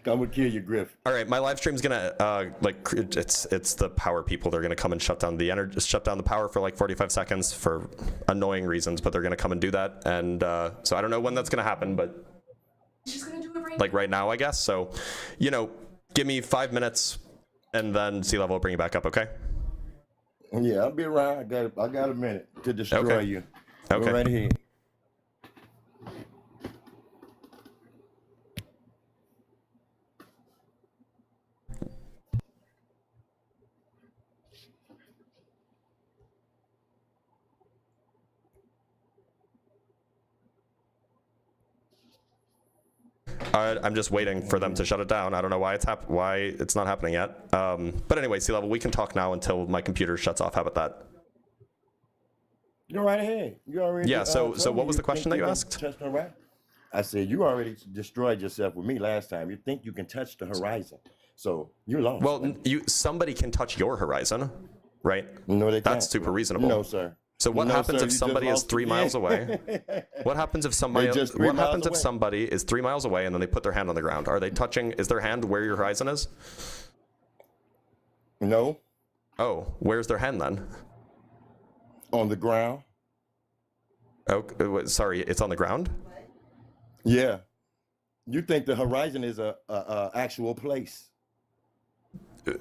gonna kill you, Griff. All right, my live stream's gonna it's the power people. They're gonna come and shut down the power for like 45 seconds for annoying reasons, but they're gonna come and do that. And so I don't know when that's gonna happen, but she's gonna do it right now, I guess. So, give me 5 minutes, and then Sea Level will bring you back up. Okay? Yeah, I'll be around. I got a minute to destroy you. Okay. Go right ahead. I'm just waiting for them to shut it down. I don't know why it's not happening yet. But anyway, Sea Level, we can talk now until my computer shuts off. How about that? Go right ahead. You already. Yeah. So what was the question that you asked? I said you already destroyed yourself with me last time. You think you can touch the horizon, so you lost. Well, somebody can touch your horizon, right? No, they can't. That's super reasonable. No, sir. So what happens if somebody is 3 miles away? What happens if somebody is 3 miles away and then they put their hand on the ground? Are they touching? Is their hand where your horizon is? No. Oh, where's their hand then? On the ground. Oh, sorry, it's on the ground? Yeah. You think the horizon is a actual place?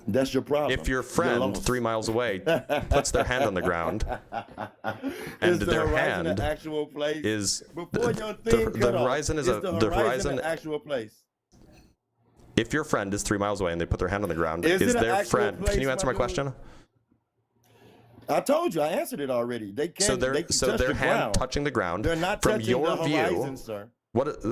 That's your problem. If your friend 3 miles away puts their hand on the ground, and their hand an actual place? is before your thing the horizon is the horizon an actual place. If your friend is 3 miles away and they put their hand on the ground, is their friend? Place, can you answer my question? I told you, I answered it already. They can't. So their hand touching the ground. They're not from touching your the view. Horizon, sir. What?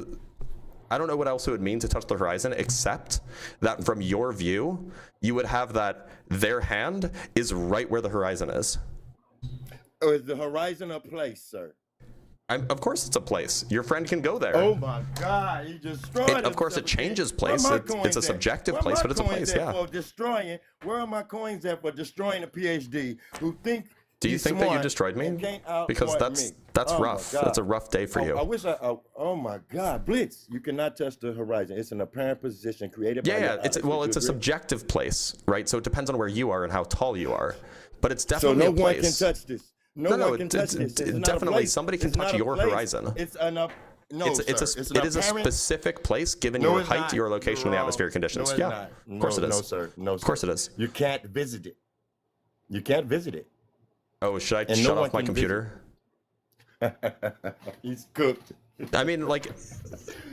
I don't know what else it would mean to touch the horizon, except that from your view, you would have that their hand is right where the horizon is. Or is the horizon a place, sir? Of course it's a place. Your friend can go there. Oh my God, you destroyed it. Of course it changes place. It's a subjective place, but it's a place, yeah. Where are my coins at for destroying a PhD who think Do you think that you destroyed me? Because that's rough. That's a rough day for you. I wish oh my God, Blitz, you cannot touch the horizon. It's an apparent position created by it's a subjective place, right? So it depends on where you are and how tall you are. But it's definitely a place. So no one can touch this. No one can touch this. Definitely somebody can touch your horizon. It's enough. No, it is a specific place given your height, your location, and the atmospheric conditions. Yeah, of course it is. No, sir. No, of course it is. You can't visit it. You can't visit it. Oh, should I shut off my computer? He's cooked. I mean, like,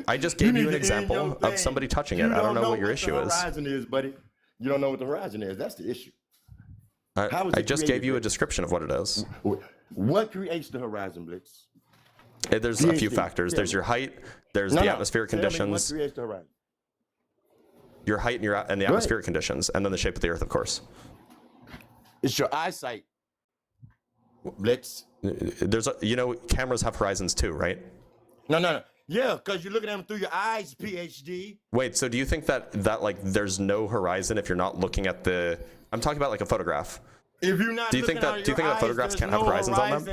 I just gave you an example of somebody touching it. I don't know what your issue is. The horizon is, buddy. You don't know what the horizon is. That's the issue. I just gave you a description of what it is. What creates the horizon, Blitz? There's a few factors. There's your height. There's the atmospheric conditions. What creates the horizon? Your height and the atmospheric conditions, and then the shape of the Earth, of course. It's your eyesight, Blitz. There's cameras have horizons too, right? No. Yeah, because you're looking at them through your eyes, PhD. Wait, so do you think that like there's no horizon if you're not looking at the? I'm talking about like a photograph. If you're not, do you think that photographs can't have horizons on them?